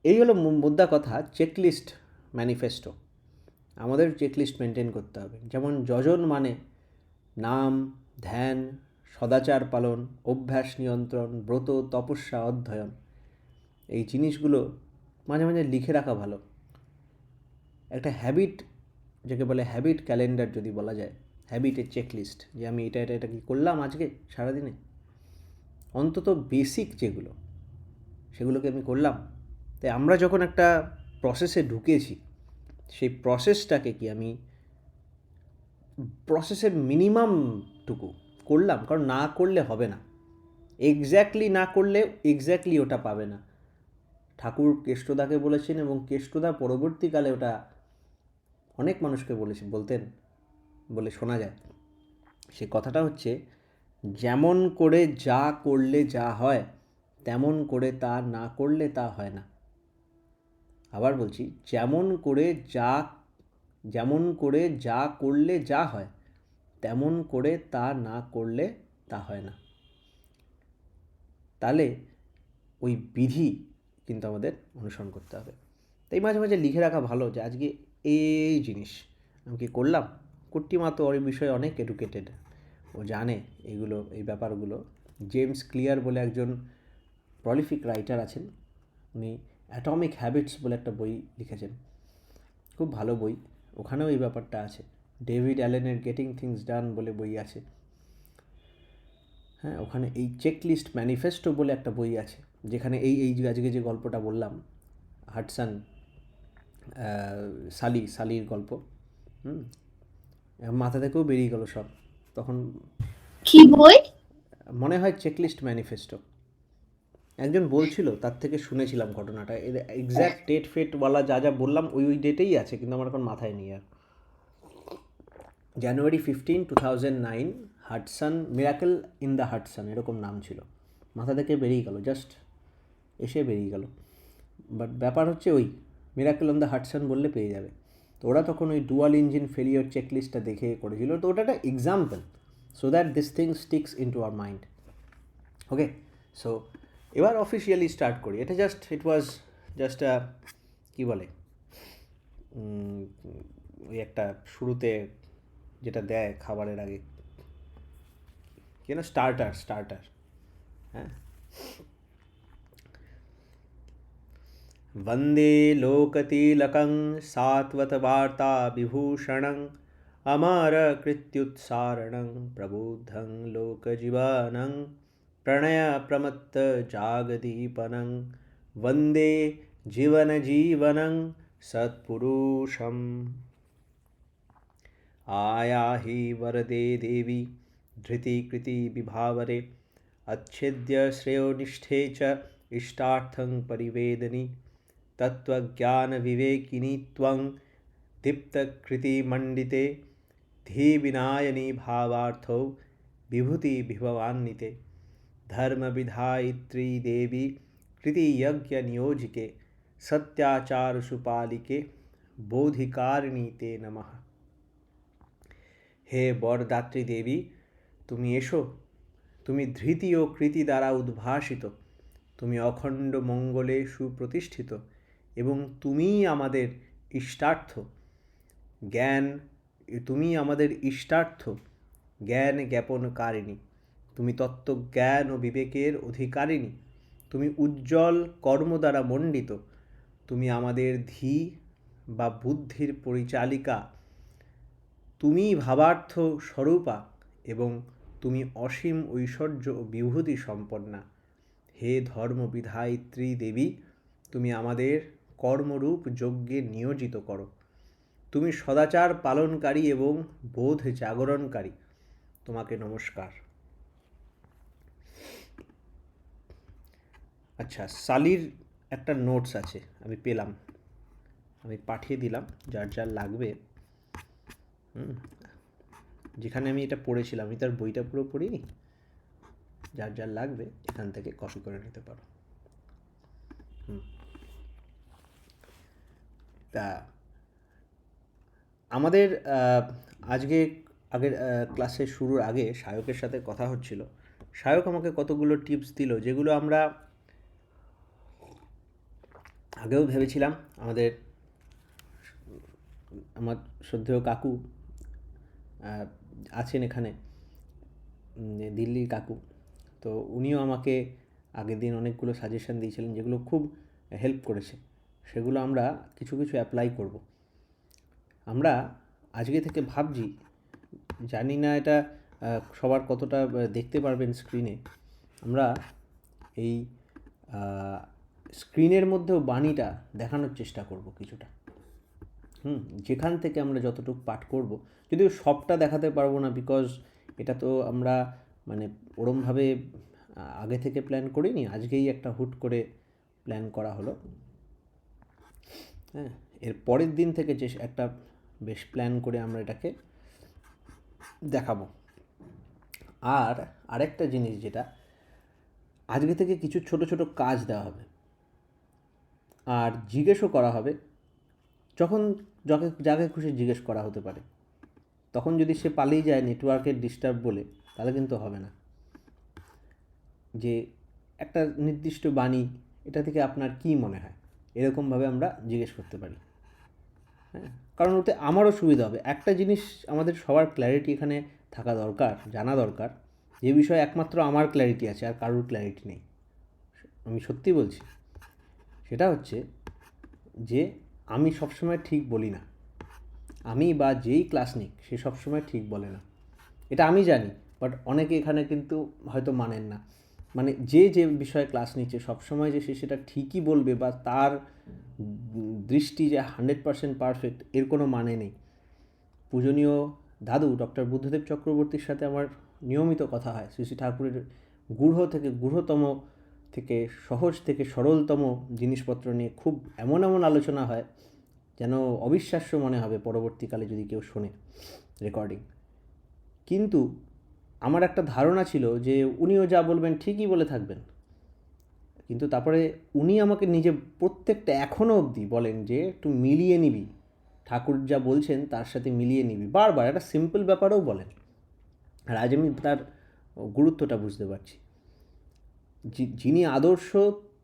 এই হলো মুদ্রা কথা, চেকলিস্ট ম্যানিফেস্টো। আমাদের চেকলিস্ট মেনটেন করতে হবে। যেমন যজন মানে নাম, ধ্যান, সদাচার পালন, অভ্যাস নিয়ন্ত্রণ, ব্রত, তপস্যা, অধ্যয়ন, এই জিনিসগুলো মাঝে মাঝে লিখে রাখা ভালো। একটা হ্যাবিট, যাকে বলে হ্যাবিট ক্যালেন্ডার যদি বলা যায়, হ্যাবিটের চেকলিস্ট, যে আমি এটা এটা এটা কি করলাম আজকে সারাদিনে, অন্তত বেসিক যেগুলো সেগুলোকে আমি করলাম। তাই আমরা যখন একটা প্রসেসে ঢুকেছি, সেই প্রসেসটাকে কি আমি প্রসেসের মিনিমামটুকু করলাম? কারণ না করলে হবে না, এক্স্যাক্টলি না করলে এক্স্যাক্টলি ওটা পাবে না। ঠাকুর কেষ্টদাকে বলেছেন, এবং কেষ্টদা পরবর্তীকালে ওটা অনেক মানুষকে বলতেন বলে শোনা যায়। সে কথাটা হচ্ছে, যেমন করে যা করলে যা হয়, তেমন করে তা না করলে তা হয় না। আবার বলছি, যেমন করে যা করলে যা হয়, তেমন করে তা না করলে তা হয় না। তাহলে ওই বিধি কিন্তু আমাদের অনুসরণ করতে হবে। তাই মাঝে মাঝে লিখে রাখা ভালো যে আজকে এই জিনিস আমি কি করলাম। কুট্টিমা তো ওই বিষয়ে অনেক এডুকেটেড, ও জানে এগুলো, এই ব্যাপারগুলো। জেমস ক্লিয়ার বলে একজন প্রলিফিক রাইটার আছেন, উনি অ্যাটমিক হ্যাবিটস বলে একটা বই লিখেছেন, খুব ভালো বই। ওখানেও এই ব্যাপারটা আছে। ডেভিড অ্যালেনের গেটিং থিংস ডান বলে বই আছে, হ্যাঁ, ওখানে এই চেকলিস্ট ম্যানিফেস্টো বলে একটা বই আছে, যেখানে এই এই যে আজকে যে গল্পটা বললাম, হাডসন সালির গল্প, হুম, মাথা থেকেও বেরিয়ে গেল সব তখন। কি বই? মনে হয় চেকলিস্ট ম্যানিফেস্টো। একজন বলছিল, তার থেকে শুনেছিলাম ঘটনাটা। এর এক্স্যাক্ট ডেট ফেটওয়ালা যা যা বললাম ওই ডেটেই আছে, কিন্তু আমার এখন মাথায় নেই আর। জানুয়ারি 15, 2009, Hudson, miracle in the Hudson এরকম নাম ছিল। মাথা থেকে বেরিয়ে গেল, জাস্ট এসে বেরিয়ে গেল। বাট ব্যাপার হচ্ছে ওই মিরাকেল অন দ্য হাডসন বললে পেয়ে যাবে। তো ওরা তখন ওই ডুয়াল ইঞ্জিন ফেলিওর চেকলিস্টটা দেখে করেছিল। তো ওটা একটা example, so that this thing sticks in to our mind. Okay, so এবার অফিসিয়ালি স্টার্ট করি। এটা ইট ওয়াজ জাস্ট কী বলে, ওই একটা শুরুতে যেটা দেয় খাবারের আগে, কি না, স্টার্টার। হ্যাঁ, वन्दे लोकतिलकं सात्वतवार्ताविभूषणम् अमरकृत्युत्सारणं प्रबुद्धं लोकजीवनं प्रणयप्रमत्तजागदीपनं वन्दे जीवनजीवनं सत्पुरुषम्। आयाहि वरदे देवी धृतिकृतिविभावरे अच्छेद्य श्रेयोनिष्ठे च इष्टार्थं परिवेदनि तत्त्वज्ञानविवेकिनी त्वं दीप्तकृतिमण्डिते धीविनायनि भावार्थौ विभूतिविभवान्विते धर्मविधायित्री देवी कृतियज्ञनियोजिके सत्याचारसुपालिके बोधिकारिणी ते नमः। হে বরদাত্রী দেবী, তুমি এসো। তুমি ধৃতি ও কৃতি দ্বারা উদ্ভাসিত, তুমি অখণ্ড মঙ্গলে সুপ্রতিষ্ঠিত, এবং তুমিই আমাদের ইষ্টার্থ জ্ঞান, তুমি আমাদের ইষ্টার্থ জ্ঞান জ্ঞাপনকারিণী। তুমি তত্ত্বজ্ঞান ও বিবেকের অধিকারিণী। তুমি উজ্জ্বল কর্ম দ্বারা মণ্ডিত। তুমি আমাদের ধী বা বুদ্ধির পরিচালিকা। তুমি ভাবার্থ স্বরূপা, এবং তুমি অসীম ঐশ্বর্য ও বিভূতি সম্পন্না। হে ধর্মবিধায়িত্রী দেবী, তুমি আমাদের কর্মরূপ যজ্ঞে নিয়োজিত করো। তুমি সদাচার পালনকারী এবং বোধ জাগরণকারী। তোমাকে নমস্কার। আচ্ছা, সালির একটা নোটস আছে, আমি পেলাম, আমি পাঠিয়ে দিলাম যার যার লাগবে। যেখানে আমি এটা পড়েছিলাম, আমি তার বইটা পুরো পড়িনি, যার যার লাগবে এখান থেকে কপি করে নিতে পারো। তা আমাদের আজকে আগের ক্লাসের শুরুর আগে সায়কের সাথে কথা হচ্ছিল। সায়ক আমাকে কতগুলো টিপস দিল, যেগুলো আমরা আগেও ভেবেছিলাম। আমার শ্রদ্ধেয় কাকু আহ, আছেন এখানে, দিল্লির কাকু। তো উনিও আমাকে আগের দিন অনেকগুলো সাজেশন দিয়েছিলেন, যেগুলো খুব হেল্প করেছে। সেগুলো আমরা কিছু কিছু অ্যাপ্লাই করব। আমরা আজকে থেকে ভাবছি, জানি না এটা সবার কতটা দেখতে পারবেন স্ক্রিনে। আমরা এই স্ক্রিনের মধ্যেও বাণীটা দেখানোর চেষ্টা করব কিছুটা। যেখান থেকে আমরা যতটুকু পাঠ করব, যদিও সবটা দেখাতে পারবো না, বিকজ এটা তো আমরা মানে ওরমভাবে আগে থেকে প্ল্যান করিনি, আজকেই একটা হুট করে প্ল্যান করা হলো। হ্যাঁ, এর পরের দিন থেকে যে একটা বেশ প্ল্যান করে আমরা এটাকে দেখাবো। আর আরেকটা জিনিস, যেটা আজকে থেকে কিছু ছোট ছোট কাজ দেওয়া হবে, আর জিজ্ঞেসও করা হবে। যখন যাকে যাকে খুশি জিজ্ঞেস করা হতে পারে, তখন যদি সে পালিয়ে যায় নেটওয়ার্কের ডিস্টার্ব বলে, তাহলে কিন্তু হবে না। যে একটা নির্দিষ্ট বাণী, এটা থেকে আপনার কী মনে হয়, এরকমভাবে আমরা জিজ্ঞেস করতে পারি। হ্যাঁ, কারণ ওতে আমারও সুবিধা হবে। একটা জিনিস আমাদের সবার ক্ল্যারিটি এখানে থাকা দরকার, জানা দরকার, যে বিষয়ে একমাত্র আমার ক্ল্যারিটি আছে, আর কারোর ক্ল্যারিটি নেই। আমি সত্যি বলছি। সেটা হচ্ছে যে আমি সবসময় ঠিক বলি না। আমি বা যেই ক্লাস নিক, সে সবসময় ঠিক বলে না, এটা আমি জানি। বাট অনেকে এখানে কিন্তু হয়তো মানেন না। মানে যে যে বিষয়ে ক্লাস নিচ্ছে, সবসময় যে সে সেটা ঠিকই বলবে বা তার দৃষ্টি যে 100% পারফেক্ট, এর কোনো মানে নেই। পূজনীয় দাদু ডক্টর বুদ্ধদেব চক্রবর্তীর সাথে আমার নিয়মিত কথা হয়। শ্রী শ্রী ঠাকুরের গূঢ় থেকে গূঢ়তম, থেকে সহজ থেকে সরলতম জিনিসপত্র নিয়ে খুব এমন এমন আলোচনা হয়, যেন অবিশ্বাস্য মনে হবে পরবর্তীকালে যদি কেউ শোনে রেকর্ডিং। কিন্তু আমার একটা ধারণা ছিল যে উনিও যা বলবেন ঠিকই বলে থাকবেন। কিন্তু তারপরে উনি আমাকে নিজে প্রত্যেকটা এখনও অবধি বলেন যে একটু মিলিয়ে নিবি, ঠাকুর যা বলছেন তার সাথে মিলিয়ে নিবি, বারবার একটা সিম্পল ব্যাপারেও বলেন। আর আজ আমি তার গুরুত্বটা বুঝতে পারছি। যিনি আদর্শ,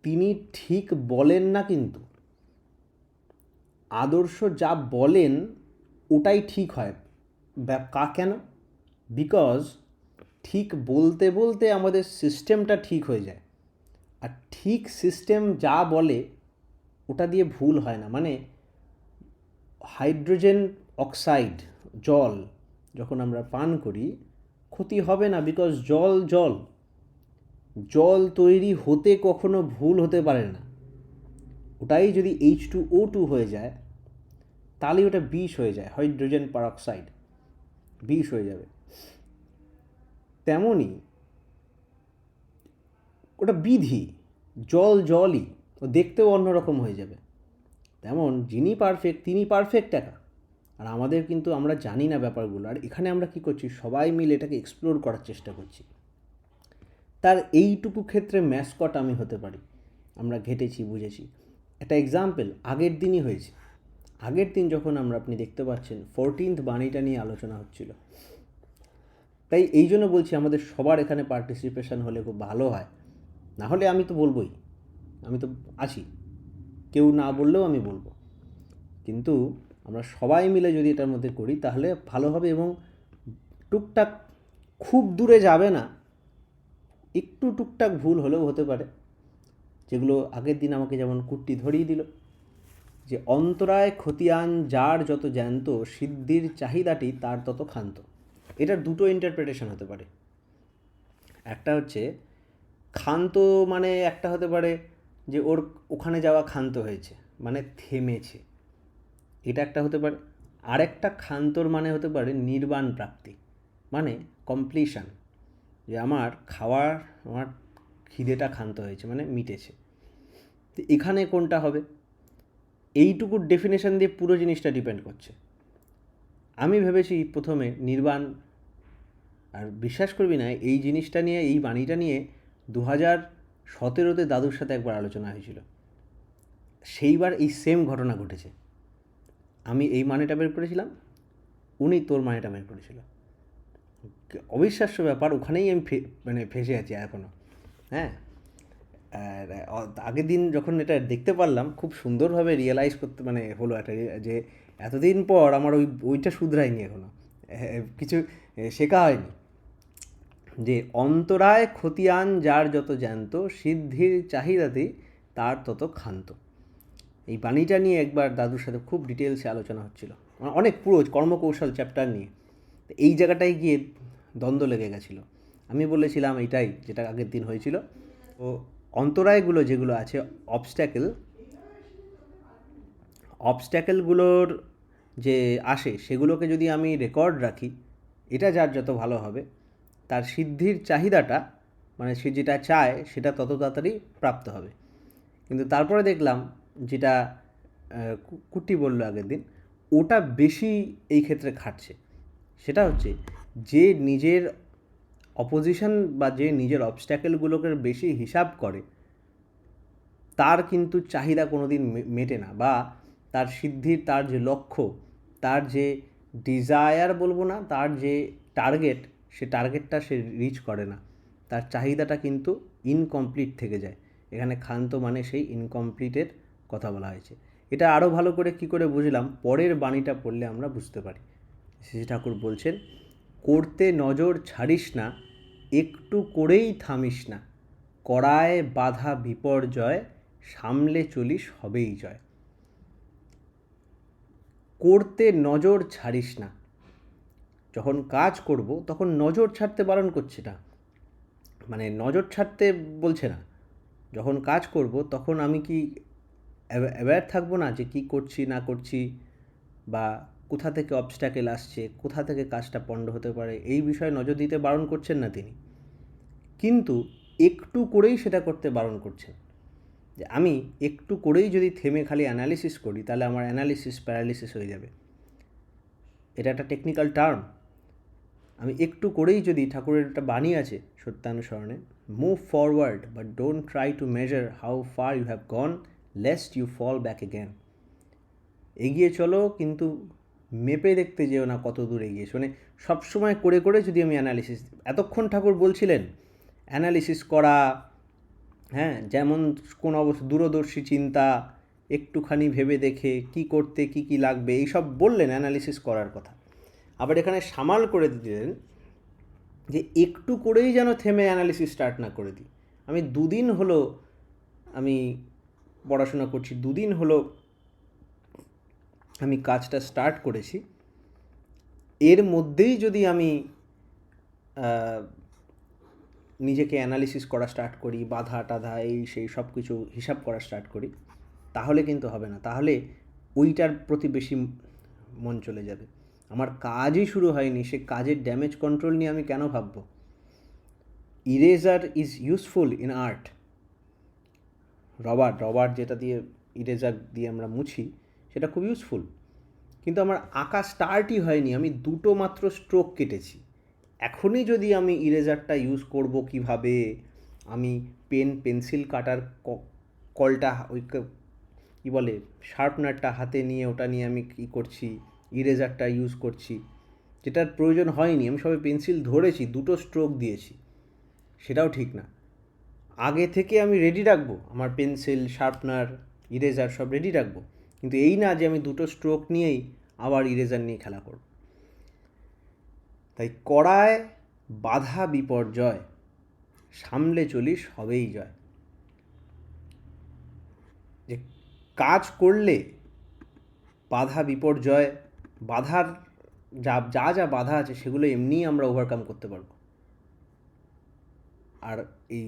তিনি ঠিক বলেন না, কিন্তু আদর্শ যা বলেন ওটাই ঠিক হয়। কেন? বিকজ ঠিক বলতে বলতে আমাদের সিস্টেমটা ঠিক হয়ে যায়। আর ঠিক সিস্টেম যা বলে ওটা দিয়ে ভুল হয় না। মানে হাইড্রোজেন অক্সাইড, জল যখন আমরা পান করি, ক্ষতি হবে না, বিকজ জল জল জল তৈরি হতে কখনো ভুল হতে পারে না। ওটাই যদি H2O2 হয়ে যায়, তাহলে ওটা বিষ হয়ে যায়, হাইড্রোজেন পারঅক্সাইড বিষ হয়ে যাবে। তেমনই ওটা বিধি, জল জলই, ও দেখতেও অন্যরকম হয়ে যাবে। তেমন যিনি পারফেক্ট, তিনি পারফেক্ট একা। আর আমাদের কিন্তু আমরা জানি না ব্যাপারগুলো। আর এখানে আমরা কি করছি, সবাই মিলে এটাকে এক্সপ্লোর করার চেষ্টা করছি। তার এইটুকু ক্ষেত্রে ম্যাসকট আমি হতে পারি। আমরা ঘেটেছি, বুঝেছি। একটা এক্সাম্পল আগের দিনই হয়েছে। আগের দিন যখন আপনি দেখতে পাচ্ছেন 14th বাণীটা নিয়ে আলোচনা হচ্ছিল। তাই এই জন্য বলছি, আমাদের সবার এখানে পার্টিসিপেশন হলে খুব ভালো হয়। না হলে আমি তো বলবোই, আমি তো আছি, কেউ না বললেও আমি বলবো। কিন্তু আমরা সবাই মিলে যদি এটার মধ্যে করি, তাহলে ভালো হবে। এবং টুকটাক, খুব দূরে যাবে না, একটু টুকটাক ভুল হলেও হতে পারে, যেগুলো আগের দিন আমাকে যেমন কুট্টি ধরিয়ে দিল, যে অন্তরায় খতিয়ান যার যত জ্যান্ত, সিদ্ধির চাহিদাটি তার তত ক্ষান্ত। এটার দুটো ইন্টারপ্রিটেশন হতে পারে। একটা হচ্ছে ক্ষান্ত, মানে একটা হতে পারে যে ওর ওখানে যাওয়া ক্ষান্ত হয়েছে, মানে থেমেছে, এটা একটা হতে পারে। আরেকটা ক্ষান্তর মানে হতে পারে নির্বাণ প্রাপ্তি, মানে কমপ্লিশন, যে আমার খিদেটা ক্ষান্ত হয়েছে, মানে মিটেছে। তো এখানে কোনটা হবে, এইটুকুর ডেফিনেশন দিয়ে পুরো জিনিসটা ডিপেন্ড করছে। আমি ভেবেছি প্রথমে নির্বাণ, আর বিশ্বাস করবি না, এই জিনিসটা নিয়ে, এই বাণীটা নিয়ে 2017-তে দাদুর সাথে একবার আলোচনা হয়েছিল। সেইবার এই সেম ঘটনা ঘটেছে। আমি এই মানেটা বের করেছিলাম, উনি তোর মানেটা বের করেছিল। অবিশ্বাস্য ব্যাপার, ওখানেই আমি মানে ফেসে আছি এখনও। হ্যাঁ, আর আগের দিন যখন এটা দেখতে পারলাম, খুব সুন্দরভাবে রিয়েলাইজ করতে মানে হলো একটা যে এতদিন পর আমার ওইটা শুধরায়নি এখনও, কিছু শেখা হয়নি। যে অন্তরায় খতিয়ান যার যত জ্যান্ত, সিদ্ধির চাহিদাতেই তার তত ক্ষান্ত। এই বাণীটা নিয়ে একবার দাদুর সাথে খুব ডিটেলসে আলোচনা হচ্ছিল, অনেক পুরো কর্মকৌশল চ্যাপ্টার নিয়ে। এই জায়গাটায় গিয়ে দ্বন্দ্ব লেগে গেছিলো। আমি বলেছিলাম এইটাই, যেটা আগের দিন হয়েছিল। তো অন্তরায়গুলো যেগুলো আছে, অবস্ট্যাকেলগুলোর যে আসে, সেগুলোকে যদি আমি রেকর্ড রাখি, এটা যার যত ভালো হবে, তার সিদ্ধির চাহিদাটা, মানে সে যেটা চায় সেটা তত তাড়াতাড়ি প্রাপ্ত হবে। কিন্তু তারপরে দেখলাম, যেটা কুটি বললো আগের দিন, ওটা বেশি এই ক্ষেত্রে খাটছে। সেটা হচ্ছে, যে নিজের অপোজিশন বা যে নিজের অবস্ট্যাকেলগুলোকে বেশি হিসাব করে, তার কিন্তু চাহিদা কোনো দিন মেটে না, বা তার সিদ্ধির, তার যে লক্ষ্য, তার যে ডিজায়ার বলবো না, তার যে টার্গেট, সে টার্গেটটা সে রিচ করে না। তার চাহিদাটা কিন্তু ইনকমপ্লিট থেকে যায়। এখানে ক্ষান্ত মানে সেই ইনকমপ্লিটের কথা বলা হয়েছে। এটা আরও ভালো করে কি করে বুঝলাম, পরের বাণীটা পড়লে আমরা বুঝতে পারি। শ্রী ঠাকুর বলছেন, করতে নজর ছাড়িস না, একটু করেই থামিস না, করায় বাধা বিপর্যয়, সামলে চলিস হবেই জয়। করতে নজর ছাড়িস না, যখন কাজ করব তখন নজর ছাড়তে বারণ করছে না, মানে নজর ছাড়তে বলছে না। যখন কাজ করব তখন আমি কি অ্যাওয়্যার থাকবো না যে কী করছি না করছি, বা কোথা থেকে অবস্ট্যাকেল আসছে, কোথা থেকে কাজটা পণ্ড হতে পারে, এই বিষয়ে নজর দিতে বারণ করছেন না তিনি। কিন্তু একটু করেই সেটা করতে বারণ করছেন। যে আমি একটু করেই যদি থেমে খালি অ্যানালিসিস করি, তাহলে আমার অ্যানালিসিস প্যারালিসিস হয়ে যাবে। এটা একটা টেকনিক্যাল টার্ম। আমি একটু করেই যদি, ঠাকুরের একটা বাণী আছে সত্যানুসরণে, move forward but don't try to measure how far you have gone, lest you fall back again. এগিয়ে চলো, কিন্তু মেপে দেখতে যেও না কত দূর এগিয়েছো। মানে সবসময় করে করে যদি আমি অ্যানালিসিস, এতক্ষণ ঠাকুর বলছিলেন অ্যানালিসিস করা, হ্যাঁ, যেমন কোন অবস্থা, দূরদর্শী চিন্তা, একটুখানি ভেবে দেখে কি করতে কি কি লাগবে, এইসব বললেন অ্যানালিসিস করার কথা। আবার এখানে সামাল করে দিলেন যে একটু করেই যেন থেমে অ্যানালিসিস স্টার্ট না করে দিই। আমি দুদিন হলো আমি পড়াশোনা করছি, দুদিন হলো আমি কাজটা স্টার্ট করেছি, এর মধ্যেই যদি আমি নিজেকে অ্যানালিসিস করা স্টার্ট করি, বাধা টাধা এই সেই সব কিছু হিসাব করা স্টার্ট করি, তাহলে কিন্তু হবে না। তাহলে ওইটার প্রতি বেশি মন চলে যাবে। আমার কাজই শুরু হয়নি, সে কাজের ড্যামেজ কন্ট্রোল নিয়ে আমি কেন ভাববো? Eraser is useful in art. Rubber যেটা দিয়ে ইরেজার দিয়ে আমরা মুছি, সেটা খুব ইউজফুল। কিন্তু আমার আঁকা স্টার্টই হয়নি, আমি দুটো মাত্র স্ট্রোক কেটেছি। এখনই যদি আমি ইরেজারটা ইউজ করব কিভাবে, আমি পেন্সিল কাটার কলটা, ওই কী বলে শার্পনারটা হাতে নিয়ে, ওটা নিয়ে আমি কী করছি, ইরেজারটা ইউজ করছি, যেটার প্রয়োজন হয়নি। আমি সবে পেন্সিল ধরেছি, দুটো স্ট্রোক দিয়েছি, সেটাও ঠিক না। আগে থেকে আমি রেডি রাখবো, আমার পেন্সিল, শার্পনার, ইরেজার সব রেডি রাখবো, কিন্তু এই না যে আমি দুটো স্ট্রোক নিয়েই আবার ইরেজার নিয়ে খেলা করব। তাই করায় বাধা বিপর্যয়, সামলে চলিস হবেই জয়। যে কাজ করলে বাধা বিপর্যয়, বাধার যা যা যা বাধা আছে সেগুলো এমনিই আমরা ওভারকাম করতে পারবো। আর এই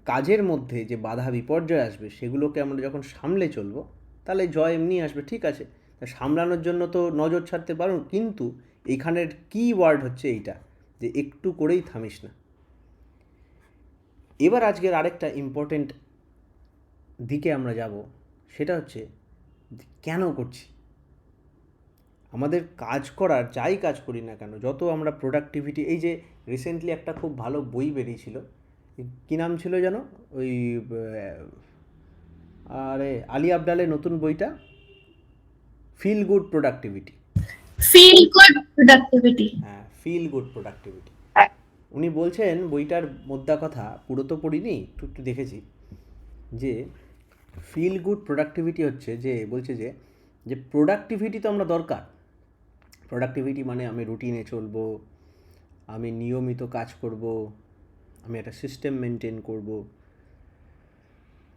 কাজের মধ্যে যে বাধা বিপর্যয় আসবে, সেগুলোকে আমরা যখন সামলে চলবো, তাহলে জয় এমনি আসবে। ঠিক আছে, তা সামলানোর জন্য তো নজর ছাড়তে পারুন, কিন্তু এইখানের কি ওয়ার্ড হচ্ছে এইটা, যে একটু করেই থামিস না। এবার আজকের আরেকটা ইম্পর্টেন্ট দিকে আমরা যাব, সেটা হচ্ছে কেন করছি। আমাদের কাজ করার, যাই কাজ করি না কেন, যত আমরা প্রোডাক্টিভিটি, এই যে রিসেন্টলি একটা খুব ভালো বই বেরিয়েছিল, কী নাম ছিল যেন, ওই আরে আলী আবদালের নতুন বইটা, feel good productivity. Feel good productivity. হ্যাঁ, ফিল গুড প্রোডাক্টিভিটি। উনি বলছেন, বইটার মোদ্দা কথা পুরো তো পড়িনি, একটু একটু দেখেছি, যে ফিল গুড প্রোডাক্টিভিটি হচ্ছে যে বলছে যে যে প্রোডাক্টিভিটি তো আমরা দরকার। প্রোডাক্টিভিটি মানে আমি রুটিনে চলবো, আমি নিয়মিত কাজ করব, আমি একটা সিস্টেম মেনটেন করব,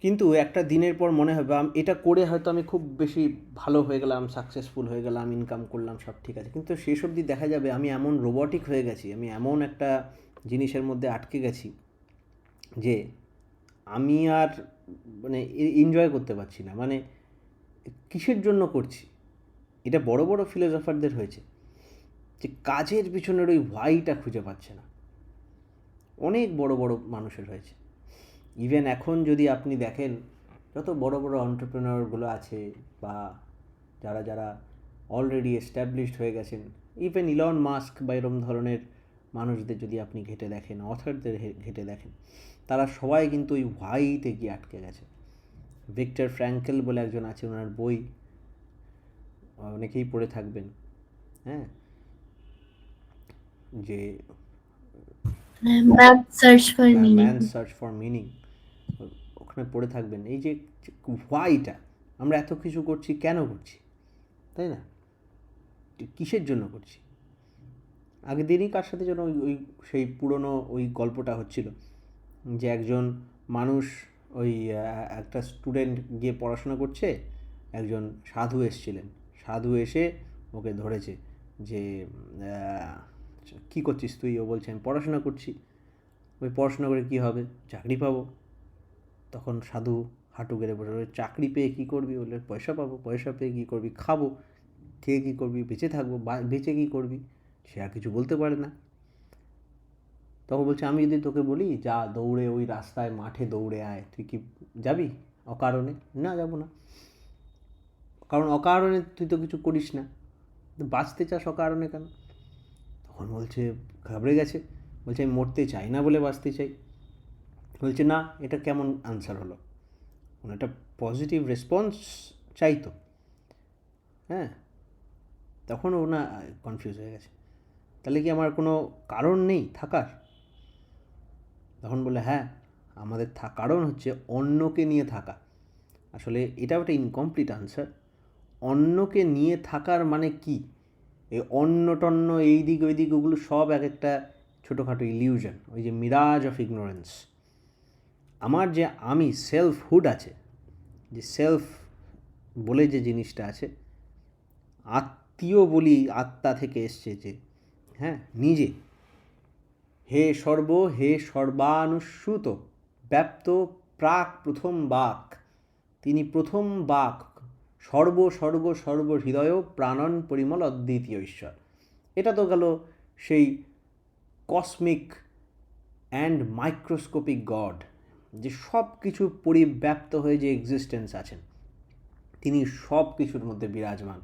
কিন্তু একটা দিনের পর মনে হবে এটা করে হয়তো আমি খুব বেশি ভালো হয়ে গেলাম, সাকসেসফুল হয়ে গেলাম, ইনকাম করলাম, সব ঠিক আছে, কিন্তু শেষ অবধি দেখা যাবে আমি এমন রোবটিক হয়ে গেছি, আমি এমন একটা জিনিসের মধ্যে আটকে গেছি যে আমি আর মানে এনজয় করতে পারছি না। মানে কিসের জন্য করছি? এটা বড় বড় ফিলোসফারদের হয়েছে, যে কাজের পিছনের ওই হোয়াইটা খুঁজে পাচ্ছে না। অনেক বড় বড় মানুষের হয়েছে। ইভেন এখন যদি আপনি দেখেন, যত বড় বড় এন্টারপ্রেনারগুলো আছে, বা যারা যারা অলরেডি এস্টাবলিশড হয়ে গেছেন, ইভেন ইলন মাস্ক বা এরম ধরনের মানুষদের যদি আপনি ঘেঁটে দেখেন, অথারদের ঘেঁটে দেখেন, তারা সবাই কিন্তু ওই হোয়াইতে গিয়ে আটকে গেছে। ভিক্টর ফ্র্যাঙ্কেল বলে একজন আছে, ওনার বই অনেকেই পড়ে থাকবেন। হ্যাঁ, যে map search for meaning. Man search for meaning, ওখানে পড়ে থাকবেন। এই যে হোয়াইটা, আমরা এত কিছু করছি কেন করছি, তাই না? কিসের জন্য করছি? আগের দিনই কার সাথে যেন ওই ওই সেই পুরনো ওই গল্পটা হচ্ছিল, যে একজন মানুষ, ওই একটা স্টুডেন্ট গিয়ে পড়াশোনা করছে, একজন সাধু এসছিলেন, সাধু এসে ওকে ধরেছে যে কী করছিস তুই? ও বলছে আমি পড়াশোনা করছি। ওই পড়াশোনা করে কী হবে? চাকরি পাবো। তখন সাধু হাঁটু গেড়ে বসে, চাকরি পেয়ে কী করবি? বললে পয়সা পাবো। পয়সা পেয়ে কী করবি? খাবো। খেয়ে কী করবি? বেঁচে থাকবো। বেঁচে কী করবি? সে আর কিছু বলতে পারে না। তখন বলছে আমি যদি তোকে বলি যা দৌড়ে ওই রাস্তায় মাঠে দৌড়ে আয়, তুই কি যাবি অকারণে? না, যাবো না, কারণ অকারণে তুই তো কিছু করিস না। বাঁচতে চাস অকারণে কেন? তখন বলছে, ঘাবড়ে গেছে, বলছে আমি মরতে চাই না বলে বাঁচতে চাই। বলছে না, এটা কেমন আনসার হলো? একটা পজিটিভ রেসপন্স চাইতো। হ্যাঁ, তখন ও না কনফিউজ হয়ে গেছে, তাহলে কি আমার কোনো কারণ নেই থাকার? তখন বলে হ্যাঁ, আমাদের কারণ হচ্ছে অন্যকে নিয়ে থাকা। আসলে এটাও একটা ইনকমপ্লিট আনসার। অন্যকে নিয়ে থাকার মানে কি? এই অন্য টন্য এই দিক ওই দিক ওগুলো সব এক একটা ছোটোখাটো ইলিউশন, ওই যে মিরাজ অফ ইগনোরেন্স। আমার যে আমি সেলফহুড আছে, যে সেলফ বলে যে জিনিসটা আছে, আত্মীয় বলি আত্মা থেকে এসছে যে, হ্যাঁ, নিজে হে সর্ব, হে সর্বানুস্যূত ব্যাপ্ত প্রাক প্রথম বাক, তিনি প্রথম বাক, সর্ব সর্ব সর্ব হৃদয় প্রাণন পরিমল অদ্বিতীয় ঈশ্বর। এটা তো গেল সেই কসমিক অ্যান্ড মাইক্রোস্কোপিক গড, যে সব কিছু পরিব্যাপ্ত হয়ে যে এক্সিস্টেন্স আছেন, তিনি সব কিছুর মধ্যে বিরাজমান।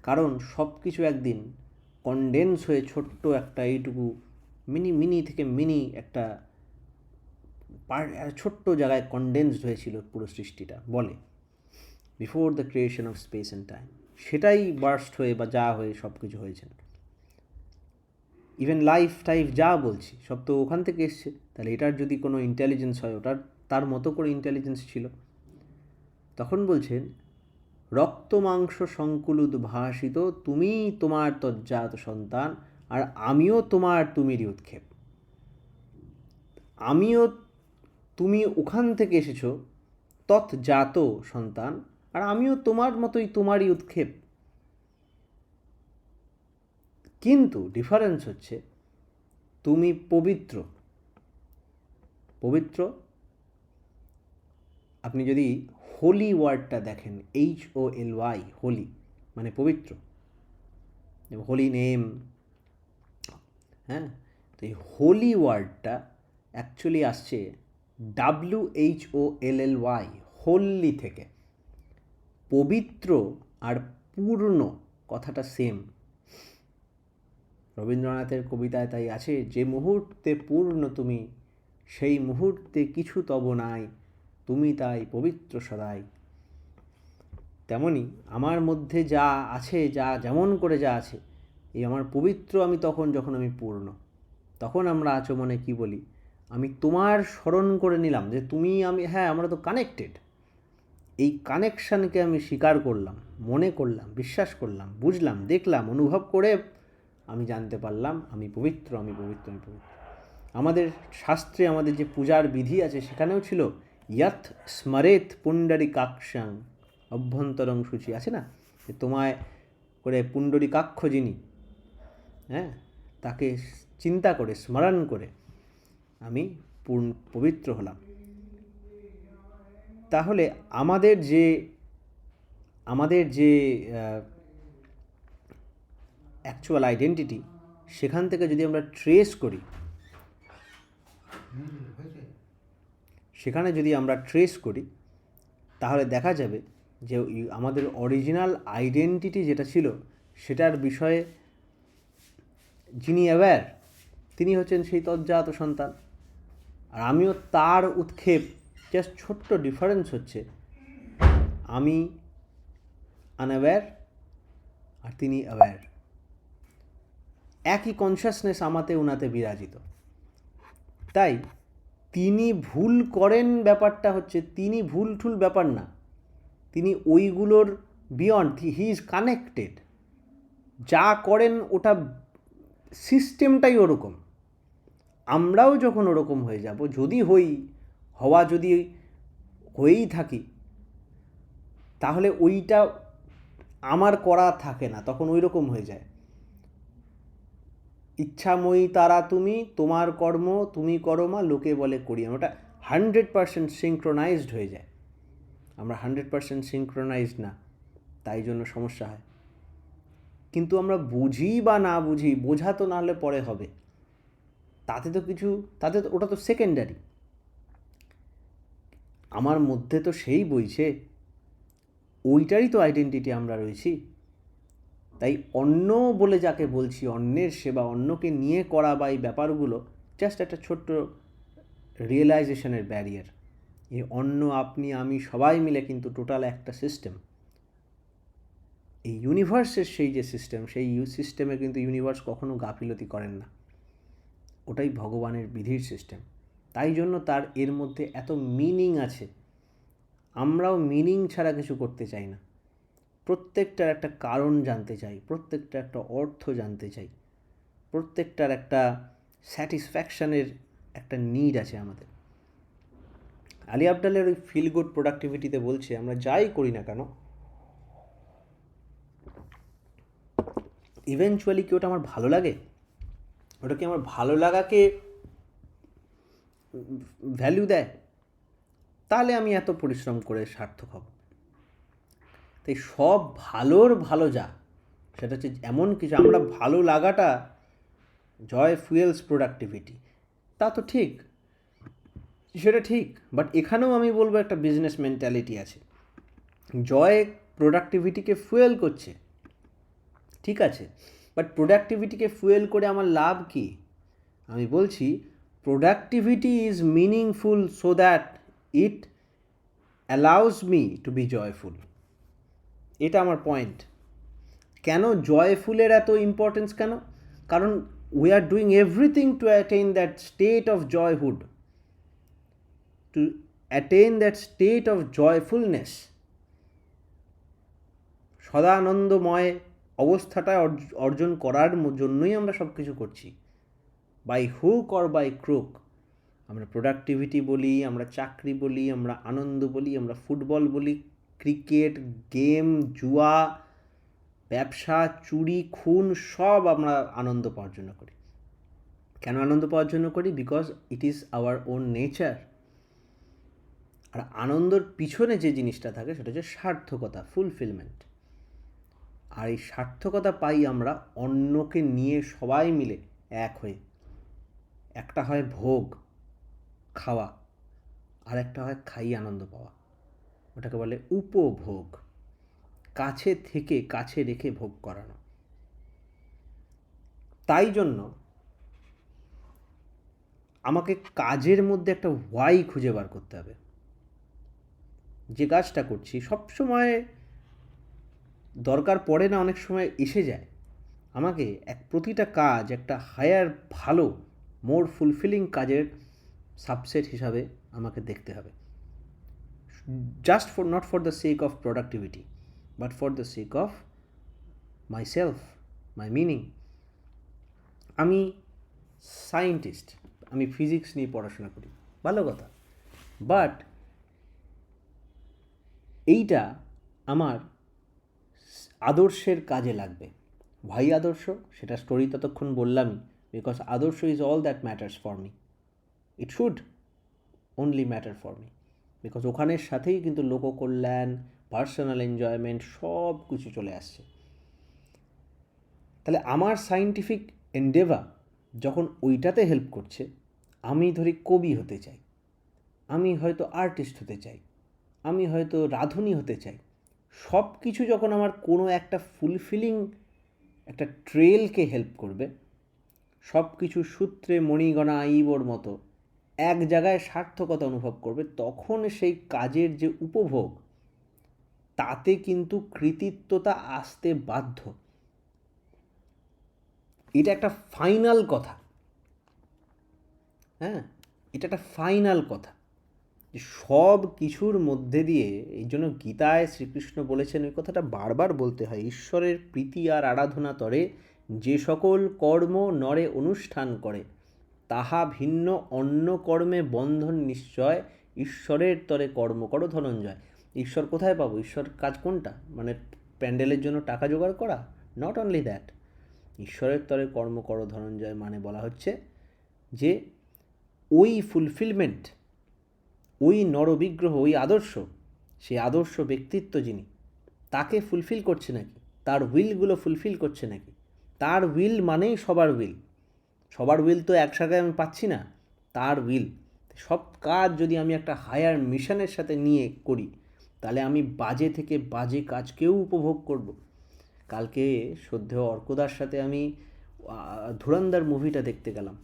কারণ সব কিছু একদিন কনডেন্স হয়ে ছোট্ট একটা এইটুকু মিনি মিনি থেকে মিনি একটা ছোট্ট জায়গায় কনডেন্সড হয়েছিল পুরো সৃষ্টিটা, বলে before the creation of speech and time. সেটাই বার্স্ট হয়ে বা যা হয়ে সব কিছু হয়েছে। ইভেন লাইফ টাইফ যা বলছি সব তো ওখান থেকে এসছে। তাহলে এটার যদি কোনো ইন্টেলিজেন্স হয়, ওটার তার মতো করে ইন্টেলিজেন্স ছিল। তখন বলছেন, রক্ত মাংস সংকুল উদ্ভাসিত তুমি তোমার তজ্জাত সন্তান, আর আমিও তোমার তুমিরই উৎক্ষেপ। আমিও, তুমি ওখান থেকে এসেছো তৎজাত সন্তান, আর আমিও তোমার মতোই তোমারই উৎক্ষেপ। কিন্তু ডিফারেন্স হচ্ছে তুমি পবিত্র। পবিত্র, আপনি যদি হোলি ওয়ার্ডটা দেখেন, HOLY, হোলি মানে পবিত্র, হোলি নেম। হ্যাঁ, তো এই হোলি ওয়ার্ডটা অ্যাকচুয়ালি আসছে WHOLLY, হোল্লি থেকে। পবিত্র আর পূর্ণ কথাটা সেম। রবীন্দ্রনাথের কবিতায় তাই আছে, যে মুহূর্তে পূর্ণ তুমি, সেই মুহূর্তে কিছু তব নাই, তুমি তাই পবিত্র সদাই। তেমনই আমার মধ্যে যা আছে, যা যেমন করে যা আছে, এই আমার পবিত্র আমি তখন যখন আমি পূর্ণ। তখন আমরা আচমনে কি বলি, আমি তোমার স্মরণ করে নিলাম যে তুমি আমি, হ্যাঁ আমরা তো কানেক্টেড। এই কানেকশানকে আমি স্বীকার করলাম, মনে করলাম, বিশ্বাস করলাম, বুঝলাম, দেখলাম, অনুভব করে আমি জানতে পারলাম আমি পবিত্র, আমি পবিত্র, আমি পবিত্র। আমাদের শাস্ত্রে আমাদের যে পূজার বিধি আছে সেখানেও ছিল ইয়াথ স্মরেত পুণ্ডরিকাক্ষাং অভ্যন্তরং সূচি, আছে না, যে তোমায় করে পুণ্ডরিকাক্ষ যিনি, হ্যাঁ, তাকে চিন্তা করে স্মরণ করে আমি পবিত্র হলাম। তাহলে আমাদের যে অ্যাকচুয়াল আইডেন্টিটি, সেখান থেকে যদি আমরা ট্রেস করি, তাহলে দেখা যাবে যে আমাদের অরিজিনাল আইডেন্টিটি যেটা ছিল সেটার বিষয়ে যিনি অ্যাওয়্যার, তিনি হচ্ছেন সেই তজ্জাত সন্তান, আর আমিও তার উৎক্ষেপ। জাস্ট ছোট্ট ডিফারেন্স হচ্ছে আমি আনঅ্যাওয়্যার আর তিনি অ্যাওয়্যার। একই কনসিয়াসনেস আমাতে ওনাতে বিরাজিত। তাই তিনি ভুল করেন ব্যাপারটা হচ্ছে, তিনি ভুল ঠুল ব্যাপার না, তিনি ওইগুলোর বিয়ন্ড, হি ইজ কানেক্টেড। যা করেন ওটা সিস্টেমটাই ওরকম। আমরাও যখন ওরকম হয়ে যাব, যদি যদি হয়েই থাকি, তাহলে ওইটা আমার করা থাকে না, তখন ওই রকম হয়ে যায়। ইচ্ছাময়ী তারা তুমি, তোমার কর্ম তুমি করো মা, লোকে বলে করি। ওটা 100% সিঙ্ক্রোনাইজড হয়ে যায়। আমরা 100% সিঙ্ক্রোনাইজড না, তাই জন্য সমস্যা হয়। কিন্তু আমরা বুঝি বা না বুঝি, বোঝা তো নাহলে পরে হবে, ওটা তো সেকেন্ডারি। আমার মধ্যে তো সেই বইছে, ওইটারই তো আইডেন্টিটি আমরা রয়েছি। তাই অন্য বলে যাকে বলছি, অন্যের সেবা, অন্যকে নিয়ে করা বা এই ব্যাপারগুলো জাস্ট একটা ছোট্ট রিয়েলাইজেশনের ব্যারিয়ার। এই অন্য, আপনি, আমি সবাই মিলে কিন্তু টোটাল একটা সিস্টেম। এই ইউনিভার্সের সেই যে সিস্টেম, সেই সিস্টেমে কিন্তু ইউনিভার্স কখনো গাফিলতি করেন না। ওটাই ভগবানের বিধির সিস্টেম। তাই জন্য তার এর মধ্যে এত মিনিং আছে। আমরাও মিনিং ছাড়া কিছু করতে চাই না। প্রত্যেকটার একটা কারণ জানতে চাই, প্রত্যেকটা একটা অর্থ জানতে চাই, প্রত্যেকটার একটা স্যাটিসফ্যাকশানের একটা নিড আছে আমাদের। আলী আবদালের ওই ফিল গুড প্রোডাক্টিভিটিতে বলছে, আমরা যাই করি না কেন, ইভেনচুয়ালি কি ওটা আমার ভালো লাগে? ওটা কি আমার ভালো লাগাকে ভ্যালু দেয়? তাহলে আমি এত পরিশ্রম করে সার্থক হব। তাই সব ভালোর ভালো যা, সেটা হচ্ছে এমন কিছু, আমরা ভালো লাগাটা জয় ফুয়েলস প্রোডাক্টিভিটি, তা তো ঠিক, সেটা ঠিক। বাট এখানেও আমি বলবো একটা বিজনেস মেন্টালিটি আছে। জয় প্রোডাক্টিভিটিকে ফুয়েল করছে, ঠিক আছে, বাট প্রোডাক্টিভিটিকে ফুয়েল করে আমার লাভ কি? আমি বলছি productivity is meaningful so that it allows me to be joyful. এটা আমার পয়েন্ট। কেন জয়ফুলের এত ইম্পর্টেন্স কেন? কারণ we are doing everything to attain that state of joyhood, to attain that state of joyfulness. সদানন্দময় অবস্থাটা অর্জন করার জন্যই আমরা সব কিছু করছি, by hook or by crook. আমরা প্রোডাক্টিভিটি বলি, আমরা চাকরি বলি, আমরা আনন্দ বলি, আমরা ফুটবল বলি, ক্রিকেট, গেম, জুয়া, ব্যবসা, চুরি, খুন, সব আমরা আনন্দ পাওয়ার জন্য করি। কেন আনন্দ পাওয়ার জন্য করি? Because it is our own nature. আর আনন্দর পিছনে যে জিনিসটা থাকে সেটা হচ্ছে সার্থকতা, ফুলফিলমেন্ট। আর এই সার্থকতা পাই আমরা অন্যকে নিয়ে সবাই মিলে এক হয়ে। একটা হয় ভোগ, খাওয়া, আর একটা হয় খাইয়ে আনন্দ পাওয়া। ওটাকে বলে উপভোগ, কাছে থেকে কাছে রেখে ভোগ করানো। তাই জন্য আমাকে কাজের মধ্যে একটা ওয়াই খুঁজে বার করতে হবে। যে কাজটা করছি সবসময় দরকার পড়ে না, অনেক সময় এসে যায়। আমাকে প্রতিটা কাজ একটা হায়ার ভালো মোর ফুলফিলিং কাজের সাবসেট হিসাবে আমাকে দেখতে হবে, just for not for the sake of productivity but for the sake of my self, my meaning. আমি সায়েন্টিস্ট, আমি ফিজিক্স নিয়ে পড়াশোনা করি, ভালো কথা, বাট এইটা আমার আদর্শের কাজে লাগবে। ভাই আদর্শ, সেটা স্টোরি ততক্ষণ বললামই, বিকজ আদর্শ is all that matters for me, it should only matter for me, because ওখানের সাথেই কিন্তু লোককল্যাণ, পার্সোনাল এনজয়মেন্ট সব কিছু চলে আসছে। তাহলে আমার সায়েন্টিফিক এন্ডেভার যখন ওইটাতে হেল্প করছে, আমি ধরি কবি হতে চাই, আমি হয়তো আর্টিস্ট হতে চাই, আমি হয়তো রাঁধুনি হতে চাই, সব কিছু যখন আমার কোনো একটা ফুলফিলিং একটা ট্রেলকে হেল্প করবে, সব কিছু সূত্রে মণিগণা আইবর মতো এক জায়গায় সার্থকতা অনুভব করবে, তখন সেই কাজের যে উপভোগ, তাতে কিন্তু কৃতিত্বতা আসতে বাধ্য। এটা একটা ফাইনাল কথা, হ্যাঁ, এটা একটা ফাইনাল কথা, যে সব কিছুর মধ্যে দিয়ে, এই জন্য গীতায় শ্রীকৃষ্ণ বলেছেন, ওই কথাটা বারবার বলতে হয়, ঈশ্বরের প্রীতি আর আরাধনা তরে যে সকল কর্ম নরে অনুষ্ঠান করে, তাহা ভিন্ন অন্য কর্মে বন্ধন নিশ্চয়, ঈশ্বরের তরে কর্ম করো ধনঞ্জয়। ঈশ্বর কোথায় পাবো? ঈশ্বর কাজ কোনটা? মানে প্যান্ডেলের জন্য টাকা জোগাড় করা? Not only that. ঈশ্বরের তরে কর্ম করো ধনঞ্জয় মানে বলা হচ্ছে যে ওই ফুলফিলমেন্ট, ওই নরবিগ্রহ, ওই আদর্শ, সেই আদর্শ ব্যক্তিত্ব যিনি, তাকে ফুলফিল করছে নাকি, তার উইলগুলো ফুলফিল করছে নাকি। তার উইল মানেই সবার উইল, সবার উইল তো এক জায়গায় আমি পাচ্ছি না, তার উইল। সব কাজ যদি আমি একটা হায়ার মিশনের সাথে নিয়ে করি, তাহলে আমি বাজে থেকে বাজে কাজকেও উপভোগ করব। কালকে শ্রদ্ধেয় অর্কদার সাথে আমি ধুরন্ধর মুভিটা দেখতে গেলাম।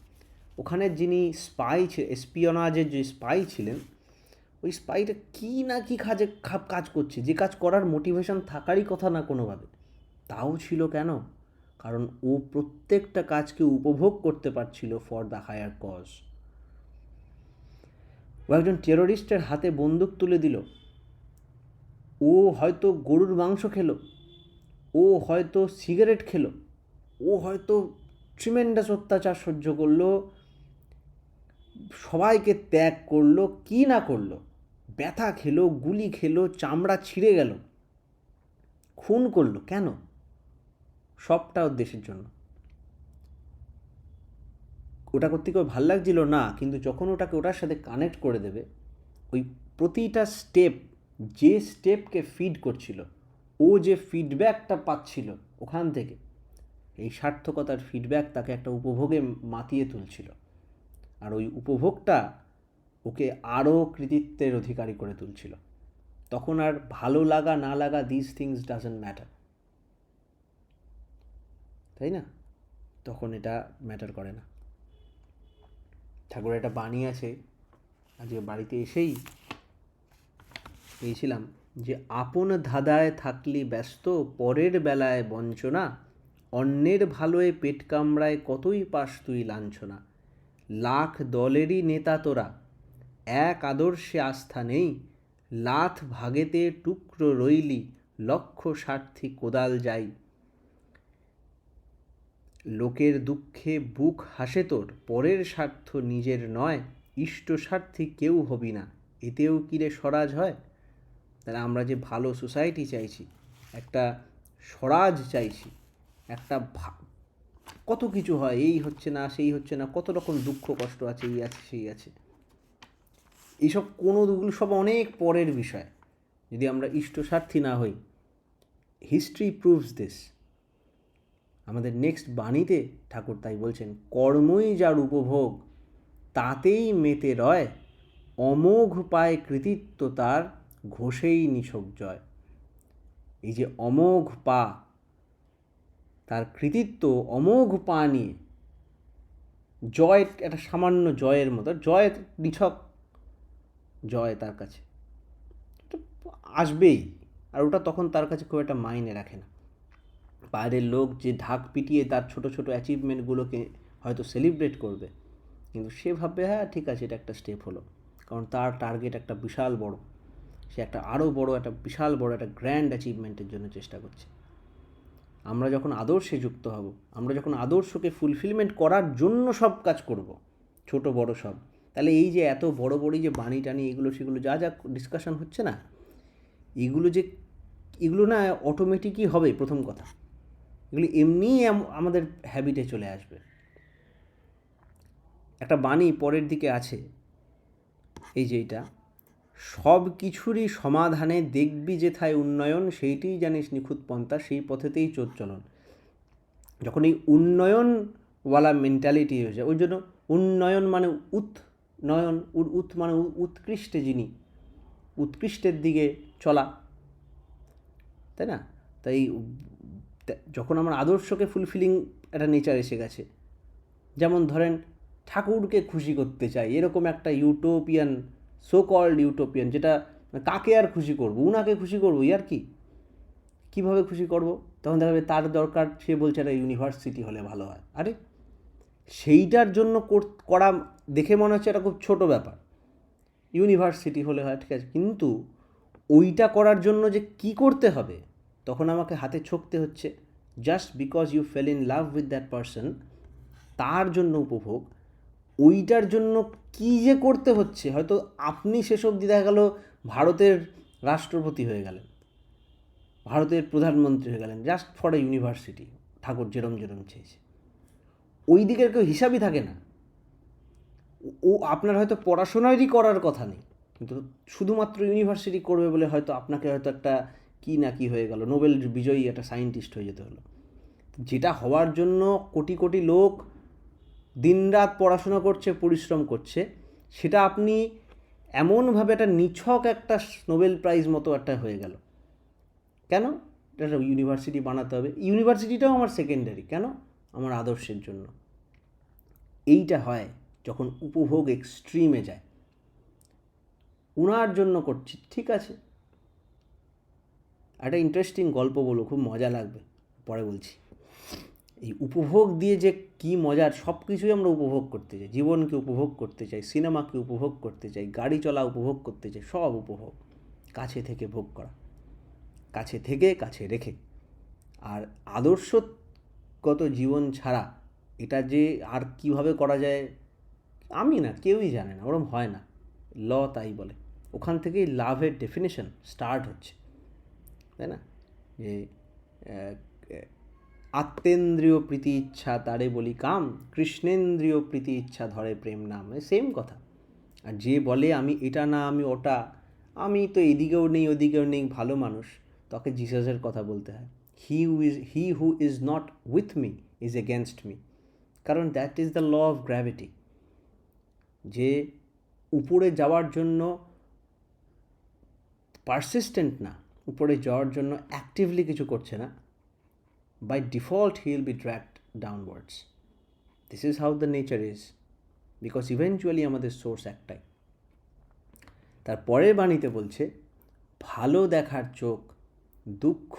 ওখানে যিনি স্পাই, এসপিওনাজের যে স্পাই ছিলেন, ওই স্পাইটা কী না কী কাজ করছে, যে কাজ করার মোটিভেশন থাকারই কথা না কোনোভাবে, তাও ছিল কেন? কারণ ও প্রত্যেকটা কাজকে উপভোগ করতে পারছিল ফর দ্য হায়ার কজ। ও একজন টেরোরিস্টের হাতে বন্দুক তুলে দিল, ও হয়তো গরুর মাংস খেলো, ও হয়তো সিগারেট খেলো, ও হয়তো ট্রিমেন্ডাস অত্যাচার সহ্য করলো, সবাইকে ত্যাগ করলো, কি না করলো, ব্যথা খেলো, গুলি খেলো, চামড়া ছিঁড়ে গেল, খুন করলো, কেন? সবটা ওর দেশের জন্য। ওটা করতে কেউ ভাল লাগছিল না, কিন্তু যখন ওটাকে ওটার সাথে কানেক্ট করে দেবে, ওই প্রতিটা স্টেপ, যে স্টেপকে ফিড করছিল, ও যে ফিডব্যাকটা পাচ্ছিল ওখান থেকে, এই সার্থকতার ফিডব্যাক তাকে একটা উপভোগে মাতিয়ে তুলছিল, আর ওই উপভোগটা ওকে আরও কৃতিত্বের অধিকারী করে তুলছিল। তখন আর ভালো লাগা না লাগা, দিস থিংস ডাজন্ট ম্যাটার, তাই না? তখন এটা ম্যাটার করে না। ঠাকুর একটা বাণী আছে, আজকে বাড়িতে এসেই পেয়েছিলাম, যে আপন ধাঁধায় থাকলি ব্যস্ত, পরের বেলায় বঞ্চনা, অন্যের ভালোয় পেট কামড়ায় কতই পাস তুই লাঞ্ছনা, লাখ দলেরই নেতা তোরা, এক আদর্শে আস্থা নেই, লাথ ভাগেতে টুকরো রইলি, লক্ষ স্বার্থী কোদাল যাই, লোকের দুঃখে বুক হাসে তোর, পরের স্বার্থ নিজের নয়, ইষ্ট স্বার্থী কেউ হবি না, এতেও কিরে স্বরাজ হয়। তাহলে আমরা যে ভালো সোসাইটি চাইছি, একটা স্বরাজ চাইছি, একটা কত কিছু হয়, এই হচ্ছে না, সেই হচ্ছে না, কত রকম দুঃখ কষ্ট আছে, এই আছে সেই আছে, এইসব কোনোগুলো সব অনেক পরের বিষয়, যদি আমরা ইষ্টস্বার্থী না হই। History proves this. আমাদের নেক্সট বাণীতে ঠাকুর তাই বলছেন, কর্মই যার উপভোগ, তাতেই মেতে রয়, অমোঘ পায় কৃতিত্ব তার, ঘোষেই নিছক জয়। এই যে অমোঘ পা, তার কৃতিত্ব অমোঘ পা নিয়ে, জয় একটা সামান্য জয়ের মতো, জয় নিছক জয় তার কাছে আসবেই, আর ওটা তখন তার কাছে খুব একটা মাইনে রাখে না। বাইরের লোক যে ঢাক পিটিয়ে তার ছোট ছোট অ্যাচিভমেন্টগুলোকে হয়তো সেলিব্রেট করবে, কিন্তু সে ভাববে হ্যাঁ ঠিক আছে, এটা একটা স্টেপ হলো, কারণ তার টার্গেট একটা বিশাল বড়, সে একটা আরও বড় একটা বিশাল বড় একটা গ্র্যান্ড অ্যাচিভমেন্টের জন্য চেষ্টা করছে। আমরা যখন আদর্শে যুক্ত হব, আমরা যখন আদর্শকে ফুলফিলমেন্ট করার জন্য সব কাজ করব, ছোট বড় সব, তাহলে এই যে এত বড় বড় যে বাণী টানি এগুলো সেগুলো যা যা ডিসকাশন হচ্ছে না, এগুলো না অটোমেটিকই হবে। প্রথম কথা, এগুলি এমনিই আমাদের হ্যাবিটে চলে আসবে। একটা বাণী পরের দিকে আছে, এই যে এটা, সব কিছুরই সমাধানে দেখবি যেথায় উন্নয়ন, সেইটিই জানিস নিখুঁত পন্থা, সেই পথেতেই চোর চলন। যখন এই উন্নয়নওয়ালা মেন্টালিটি হয়ে যায়, ওই জন্য উন্নয়ন মানে উৎনয়ন, উৎ মানে উৎকৃষ্টে যিনি, উৎকৃষ্টের দিকে চলা, তাই না? তাই যখন আমার আদর্শকে ফুলফিলিং একটা নেচার এসে গেছে, যেমন ধরেন ঠাকুরকে খুশি করতে চাই, এরকম একটা ইউটোপিয়ান, সো কল্ড ইউটোপিয়ান, যেটা কাকে আর খুশি করবো, উনাকে খুশি করবো, আর কি কীভাবে খুশি করব? তখন দেখা যাবে তার দরকার, সে বলছে একটা ইউনিভার্সিটি হলে ভালো হয়। আরে সেইটার জন্য করা দেখে মনে হচ্ছে এটা খুব ছোটো ব্যাপার, ইউনিভার্সিটি হলে হয়, ঠিক আছে, কিন্তু ওইটা করার জন্য যে কি করতে হবে, তখন আমাকে হাতে ছকতে হচ্ছে। Just because you fell in love with that person, তার জন্য উপভোগ, ওইটার জন্য কি যে করতে হচ্ছে, হয়তো আপনি সেসব দেখা গেল ভারতের রাষ্ট্রপতি হয়ে গেলেন, ভারতের প্রধানমন্ত্রী হয়ে গেলেন, জাস্ট ফর এ ইউনিভার্সিটি, ঠাকুর যেরম চেয়েছে। ওই দিকের কেউ হিসাবই থাকে না। ও আপনার হয়তো পড়াশোনারই করার কথা নেই, কিন্তু শুধুমাত্র ইউনিভার্সিটি করবে বলে হয়তো আপনাকে হয়তো একটা কি না কি হয়ে গেল, নোবেল বিজয়ী একটা সায়েন্টিস্ট হয়ে যেতে হলো। যেটা হওয়ার জন্য কোটি কোটি লোক দিনরাত পড়াশোনা করছে, পরিশ্রম করছে, সেটা আপনি এমনভাবে একটা নিছক একটা নোবেল প্রাইজ মতো একটা হয়ে গেল। কেন? একটা ইউনিভার্সিটি বানাতে হবে, ইউনিভার্সিটিটাও আমার সেকেন্ডারি, কেন? আমার আদর্শের জন্য। এইটা হয় যখন উপভোগ এক্সট্রিমে যায়। উনার জন্য করছি, ঠিক আছে। একটা ইন্টারেস্টিং গল্প বলো, খুব মজা লাগবে, পরে বলছি। এই উপভোগ দিয়ে যে কী মজার, সব কিছুই আমরা উপভোগ করতে চাই, জীবনকে উপভোগ করতে চাই, সিনেমাকে উপভোগ করতে চাই, গাড়ি চলা উপভোগ করতে চাই, সব উপভোগ কাছে থেকে ভোগ করা, কাছে থেকে কাছে রেখে। আর আদর্শগত জীবন ছাড়া এটা যে আর কিভাবে করা যায়, আমি না, কেউই জানে না, ওরম হয় না। ল তাই বলে, ওখান থেকেই লাভের ডেফিনেশন স্টার্ট হচ্ছে, তাই না? যে আত্মেন্দ্রিয় প্রীতি ইচ্ছা তারে বলি কাম, কৃষ্ণেন্দ্রিয় প্রীতি ইচ্ছা ধরে প্রেম নাম, সেম কথা। আর যে বলে আমি এটা না, আমি ওটা, আমি তো এদিকেও নেই ওদিকেও নেই, ভালো মানুষ, তাকে জিসাসের কথা বলতে হয়। He who is not with me is against me, কারণ that is the law of gravity. যে উপরে যাওয়ার জন্য পারসিস্টেন্ট না, উপরে যাওয়ার জন্য অ্যাক্টিভলি কিছু করছে না, by default he will be dragged downwards. This is how the nature is, because eventually আমাদের সোর্স একটাই। তার পরের বাণীতে বলছে, ভালো দেখার চোখ দুঃখ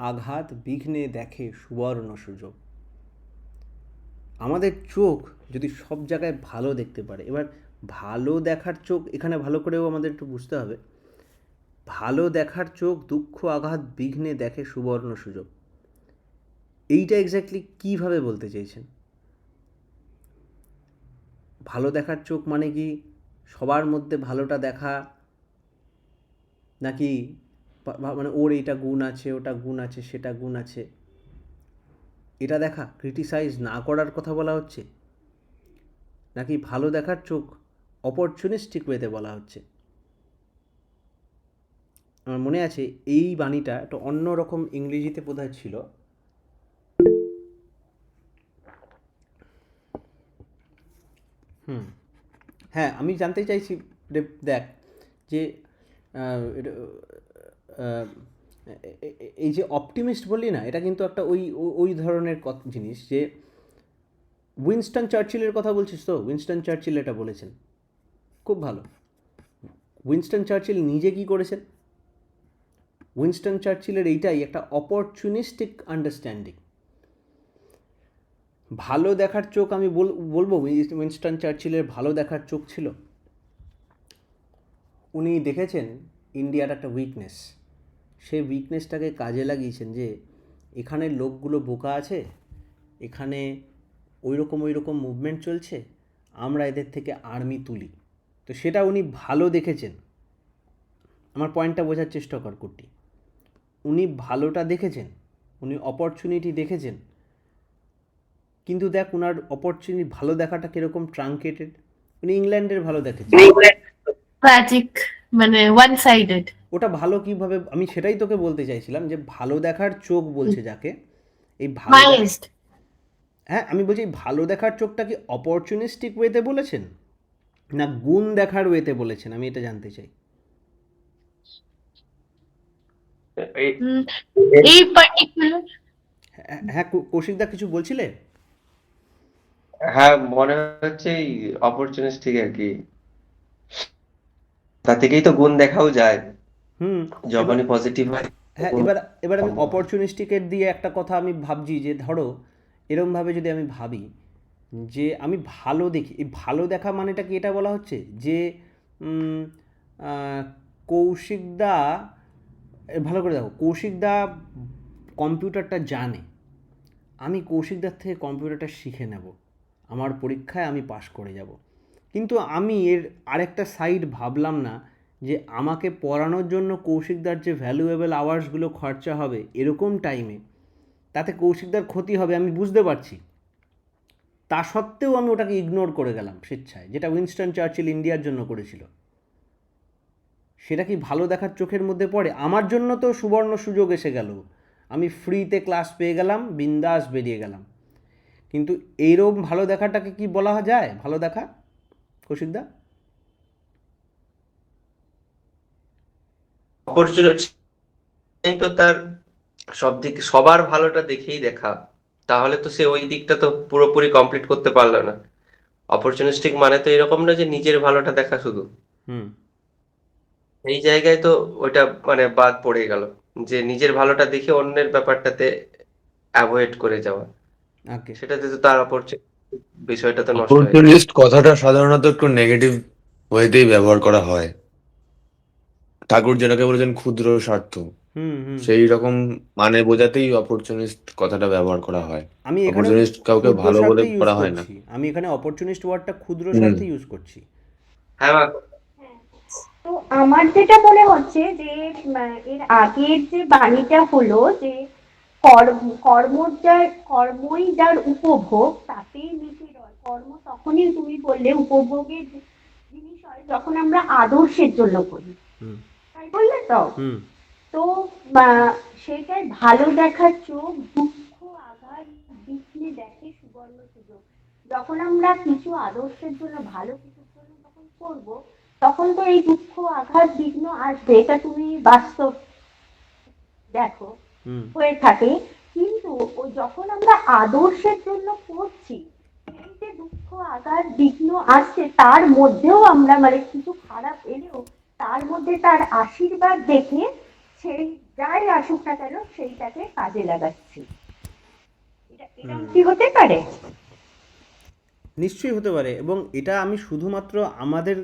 আঘাত বিঘ্নে দেখে সুবর্ণ সুযোগ। আমাদের চোখ যদি সব জায়গায় ভালো দেখতে পারে, এবার ভালো দেখার চোখ এখানে ভালো করেও আমাদের একটু বুঝতে হবে, ভালো দেখার চোখ দুঃখ আঘাত বিঘ্নে দেখে সুবর্ণ সুযোগ, এইটা এক্স্যাক্টলি কীভাবে বলতে চাইছেন? ভালো দেখার চোখ মানে কি সবার মধ্যে ভালোটা দেখা, নাকি মানে ওর এইটা গুণ আছে, ওটা গুণ আছে, সেটা গুণ আছে, এটা দেখা, ক্রিটিসাইজ না করার কথা বলা হচ্ছে? নাকি ভালো দেখার চোখ অপরচুনিস্টিক ওয়েতে বলা হচ্ছে? আমার মনে আছে এই বাণীটা একটা অন্যরকম ইংরেজিতে বোধহয় ছিল। হ্যাঁ, আমি জানতে চাইছি, দেখ যে এই যে অপটিমিস্ট বললি না, এটা কিন্তু একটা ওই ধরনের জিনিস, যে উইনস্টন চার্চিলের কথা বলছিস তো? উইনস্টন চার্চিল এটা বলেছেন, খুব ভালো। উইনস্টন চার্চিল নিজে কি করেছেন? উইনস্টন চার্চিলের এইটাই একটা অপরচুনিস্টিক আন্ডারস্ট্যান্ডিং। ভালো দেখার চোখ আমি বলবো উইনস্টন চার্চিলের ভালো দেখার চোখ ছিল, উনি দেখেছেন ইন্ডিয়ার একটা উইকনেস, সেই উইকনেসটাকে কাজে লাগিয়েছেন যে এখানের লোকগুলো বোকা আছে, এখানে ওই রকম মুভমেন্ট চলছে, আমরা এদের থেকে আর্মি তুলি। তো সেটা উনি ভালো দেখেছেন। আমার পয়েন্টটা বোঝার চেষ্টা কর কুট্টি, উনি ভালোটা দেখেছেন, উনি অপরচুনিটি দেখেছেন, কিন্তু দেখ ওনার অপরচুনিটি ভালো দেখাটা কীরকম ট্রাঙ্কেটেড। উনি ইংল্যান্ডের ভালো দেখেছেন, ট্র্যাজিক, মানে ওয়ান সাইডেড। ওটা ভালো কীভাবে, আমি সেটাই তোকে বলতে চাইছিলাম যে ভালো দেখার চোখ বলছে যাকে, এই ভালো বায়াসড। হ্যাঁ আমি বলছি এই ভালো দেখার চোখটা কি অপরচুনিস্টিক ওয়েতে বলেছেন না গুণ দেখার ওয়েতে বলেছেন, আমি এটা জানতে চাই। এই- এই পার্টিকুলার হ্যাঁ কৌশিকদা কিছু বলছিলে? হ্যাঁ, মনে হচ্ছে এই অপরচুনিস্টিক আর কি, তা থেকেই তো গুণ দেখাও যায়, হুম। এবার যখনই পজিটিভ হয় হ্যাঁ গুণ এবার আমি সম্ভব হয়। অপরচুনিস্টিকের দিয়ে একটা কথা আমি ভাবছি যে ধরো এরমভাবে যদি আমি ভাবি যে আমি ভালো দেখি, এই ভালো দেখা মানেটা কি এটা বলা হচ্ছে যে উম, কৌশিকদা ভালো করে দেখো, কৌশিকদা কম্পিউটারটা জানে, আমি কৌশিকদার থেকে কম্পিউটারটা শিখে নেব, আমার পরীক্ষায় আমি পাশ করে যাব, কিন্তু আমি এর আরেকটা সাইড ভাবলাম না যে আমাকে পড়ানোর জন্য কৌশিকদার যে ভ্যালুয়েবল আওয়ার্সগুলো খরচা হবে এরকম টাইমে, তাতে কৌশিকদার ক্ষতি হবে আমি বুঝতে পারছি, তা সত্ত্বেও আমি ওটাকে ইগনোর করে গেলাম স্বেচ্ছায়, যেটা উইনস্টন চার্চিল ইন্ডিয়ার জন্য করেছিল। সেটা কি ভালো দেখার চোখের মধ্যে পড়ে? আমার জন্য তো সুবর্ণ সুযোগ এসে গেল, আমি ফ্রিতে ক্লাস পেয়ে গেলাম, বিন্দাস বেরিয়ে গেলাম, কিন্তু এইরকম ভালো দেখাটাকে কি বলা যায় ভালো দেখা কৌশিকদা? অপরচুনিটি তো তার সব দিক, সবার ভালোটা দেখেই দেখা, তাহলে তো সে ওই দিকটা তো পুরোপুরি কমপ্লিট করতে পারলো না। অপরচুনিস্টিক মানে তো এরকম না যে নিজের ভালোটা দেখা শুধু, হুম। এই জায়গায় তো ওইটা মানে বাদ পড়ে গেল, যে নিজের ভালোটা দেখে অন্যের ব্যাপারটাতে অ্যাভয়েড করে যাওয়া, ওকে। সেটাতে তো তার অপরচুনিটি বিষয়টা তো নষ্ট হয়ে গেল। অপরচুনিস্ট কথাটা সাধারণত একটু নেগেটিভ ওয়েতেই ব্যবহার করা হয়। ঠাকুর যেটাকে বলেছেন ক্ষুদ্র স্বার্থ, হুম হুম। সেই রকম মানে বোঝাতেই অপরচুনিস্ট কথাটা ব্যবহার করা হয়। আমি এখানে অপরচুনিস্ট কাউকে ক্ষুদ্র ভালো বলে স্বার্থে ইউজ করা হয় না। করছি, আমি এখানে অপরচুনিস্ট ওয়ার্ডটা ক্ষুদ্র হুম। স্বার্থে ইউজ করছি। হ্যাঁ মা। তো আমার যেটা মনে হচ্ছে যে এর আগের যে বাণীটা হলো যে কর্মই যার উপভোগ তাতেই নিপীড়ন। কর্ম তখনই তুমি বললে উপভোগের জিনিস হয় যখন আমরা আদর্শের জন্য করি, হুম তাই বললে তো? হুম। তো সেটাই ভালো দেখার চোখ দুঃখ আঘাত বিঘ্নে দেখে সুবর্ণ সুযোগ। যখন আমরা কিছু আদর্শের জন্য ভালো কিছুর জন্য যখন করবো, তখন তো এই দুঃখ আঘাত বিঘ্ন আসবে, এটা তুমি বাস্তব দেখো হুম হয়ে থাকে। কিন্তু ওই যখন আমরা আদর্শের জন্য করছি, এই যে দুঃখ আঘাত বিঘ্ন আসছে তার মধ্যেও আমরা মানে কিছু খারাপ এলেও তার মধ্যে তার আশীর্বাদ দেখে সেই যাই আসুক না কেন সেইটাকে কাজে লাগাচ্ছি। এরকম কি হতে পারে? নিশ্চয়ই হতে পারে, এবং এটা আমি শুধুমাত্র আমাদের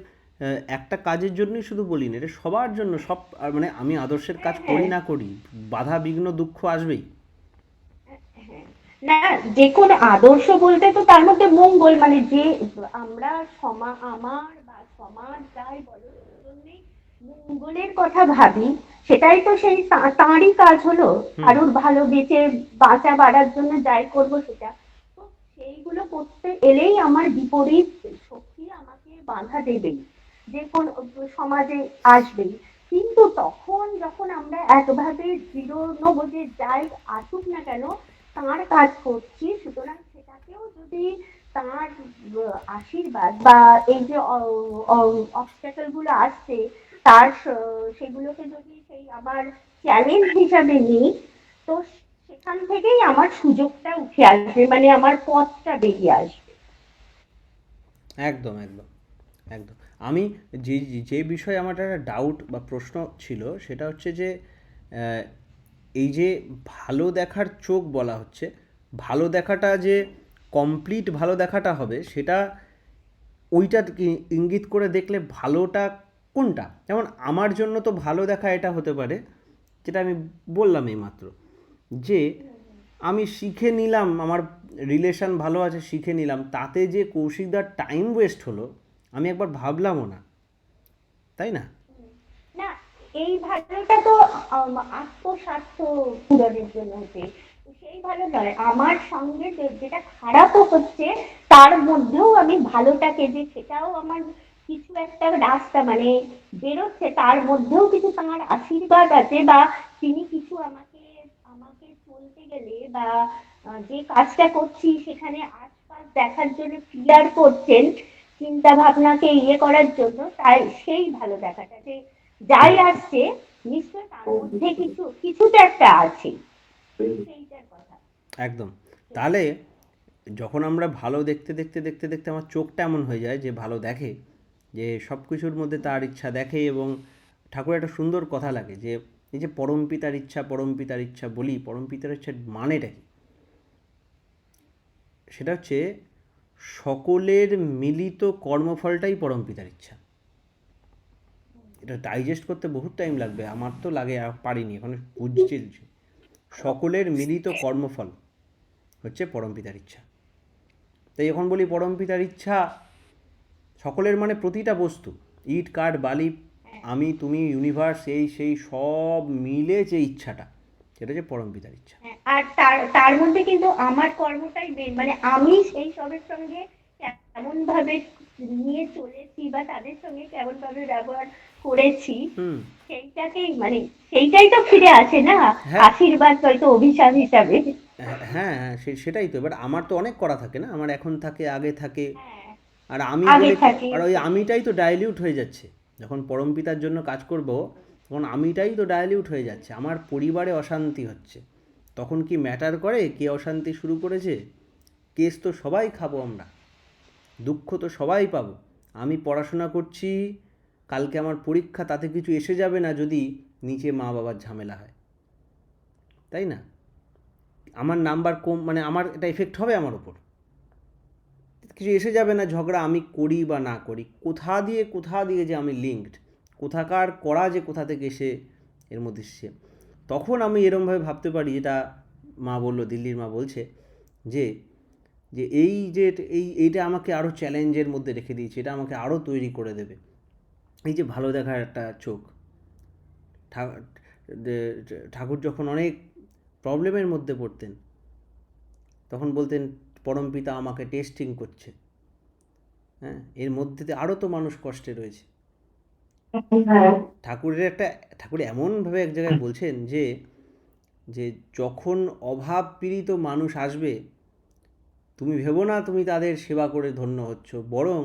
একটা কাজের জন্যই শুধু বলি না, এটা সবার জন্য, সব মানে আমি আদর্শের কাজ করি না করি, বাধা বিঘ্ন দুঃখ আসবেই। না, যে কোনো আদর্শ বলতে তো তার মধ্যে মঙ্গল, মানে যে আমরা আমার বা সমাজ যাই বলো এর জন্যই মঙ্গলের কথা ভাবি, সেটাই তো সেই তাঁরই কাজ হলো। কারোর ভালো বেঁচে বাঁচা বাড়ার জন্য যাই করব সেটা তো, সেইগুলো করতে এলেই আমার বিপরীত শক্তি আমাকে বাধা দেবেই, যে কোন সমাজে আসবেই। কিন্তু তখন যখন আমরা একভাবে দৃঢ় নেবো যে যাই আসুক না কেন তাঁর কাজ করছি, সুতরাং সেটাকেও যদি তাঁর আশীর্বাদ বা এই যে অবস্ট্যাকল গুলো আসছে তার সেগুলোকে যদি সেই আমার চ্যালেঞ্জ হিসাবে নিই, তো সেখান থেকেই আমার সুযোগটা উঠে আসবে, মানে আমার পথটা বেরিয়ে আসবে। একদম একদম একদম। আমি যে যে বিষয়ে আমার একটা ডাউট বা প্রশ্ন ছিল সেটা হচ্ছে যে আহ, এই যে ভালো দেখার চোখ বলা হচ্ছে, ভালো দেখাটা যে কমপ্লিট ভালো দেখাটা হবে সেটা ওইটা ইঙ্গিত করে দেখলে ভালোটা কোনটা। যেমন আমার জন্য তো ভালো দেখা এটা হতে পারে, যেটা আমি বললাম এইমাত্র, যে আমি শিখে নিলাম, আমার রিলেশন ভালো আছে শিখে নিলাম, তাতে যে কৌশিকদার টাইম ওয়েস্ট হলো আমি একবার ভাবলামও না, তাই না? না, এই ভালোটা তো আত্মস্বার্থ পূরণের জন্য হচ্ছে, সেই ভালো নয়। আমার সঙ্গে যেটা খারাপও হচ্ছে তার মধ্যেও আমি ভালোটাকে, যে সেটাও আমার কিছু একটা রাস্তা মানে বেরোচ্ছে, তার মধ্যেও কিছু তার আশীর্বাদ আছে, বা তিনি কিছু আমাকে আমাকে চলতে গেলে বা যে কাজটা করছি সেখানে আশপাশ দেখার জন্য ক্লিয়ার করছেন, চিন্তা ভাবনাকে করার জন্য, তাই সেই ভালো দেখাটা যে যাই আসছে নিশ্চয় তার মধ্যে কিছুটা একটা আছে, সেইটার কথা। একদম। তাহলে যখন আমরা ভালো দেখতে দেখতে দেখতে দেখতে আমার চোখটা এমন হয়ে যায় যে ভালো দেখে, যে সব কিছুর মধ্যে তার ইচ্ছা দেখে, এবং ঠাকুর একটা সুন্দর কথা লাগে যে এই যে পরমপিতার ইচ্ছা পরমপিতার ইচ্ছা বলি, পরমপিতার ইচ্ছার মানেটা কি? সেটা হচ্ছে সকলের মিলিত কর্মফলটাই পরমপিতার ইচ্ছা। এটা ডাইজেস্ট করতে বহুত টাইম লাগবে, আমার তো লাগে, আর পারিনি এখন বুঝছি। সকলের মিলিত কর্মফল হচ্ছে পরমপিতার ইচ্ছা। তাই যখন বলি পরমপিতার ইচ্ছা, সকলের মানে প্রতিটা বস্তু, ইট কাঠ বালি, আমি তুমি ইউনিভার্স, এই সেই সব মিলে যে ইচ্ছাটা, সেটা হচ্ছে পরমপিতার ইচ্ছা। হ্যাঁ, আর তার তার মধ্যে কিন্তু আমার কর্মটাই মেন, মানে আমি সেই সবের সঙ্গে কেমন ভাবে নিয়ে চলেছি বা তাদের সঙ্গে কেমন ভাবে ব্যবহার করেছি, হুম। সেইটাকেই মানে সেইটাই তো ফিরে আসে না হ্যাঁ। আশীর্বাদ হয়তো অভিশাপ হিসাবে। হ্যাঁ হ্যাঁ, সেটাই তো। এবার আমার তো অনেক করা থাকে না, আমার এখন থাকে, আগে থাকে, হ্যাঁ, আর আমি আগে বলে থাকে। আর ওই আমিটাই তো ডাইলিউট হয়ে যাচ্ছে। যখন পরমপিতার জন্য কাজ করব তখন আমিটাই তো ডাইলিউট হয়ে যাচ্ছে, আমার পরিবারে অশান্তি হচ্ছে, তখন কি ম্যাটার করে কে অশান্তি শুরু করেছে? কেস তো সবাই খাবো আমরা, দুঃখ তো সবাই পাবো। আমি পড়াশোনা করছি, কালকে আমার পরীক্ষা, তাতে কিছু এসে যাবে না যদি নিচে মা বাবার ঝামেলা হয়, তাই না? আমার নাম্বার কম, মানে আমার এটা এফেক্ট হবে আমার ওপর, কিছু এসে যাবে না, ঝগড়া আমি করি বা না করি, কোথা দিয়ে যে আমি লিঙ্কড, কোথাকার করা যে কোথা থেকে এসে এর মধ্যে এসছে। তখন আমি এরমভাবে ভাবতে পারি, যেটা মা বললো, দিল্লির মা বলছে যে যে এই যে এইটা আমাকে আরও চ্যালেঞ্জের মধ্যে রেখে দিয়েছে, এটা আমাকে আরও তৈরি করে দেবে। এই যে ভালো দেখার একটা চোখ, ঠাকুর যখন অনেক প্রবলেমের মধ্যে পড়তেন তখন বলতেন পরমপিতা আমাকে টেস্টিং করছে। হ্যাঁ, এর মধ্যে দিয়ে আরও তো মানুষ কষ্টে রয়েছে। ঠাকুর এমনভাবে এক জায়গায় বলছেন যে যে যখন অভাব পীড়িত মানুষ আসবে, তুমি ভেবো না তুমি তাদের সেবা করে ধন্য হচ্ছ, বরং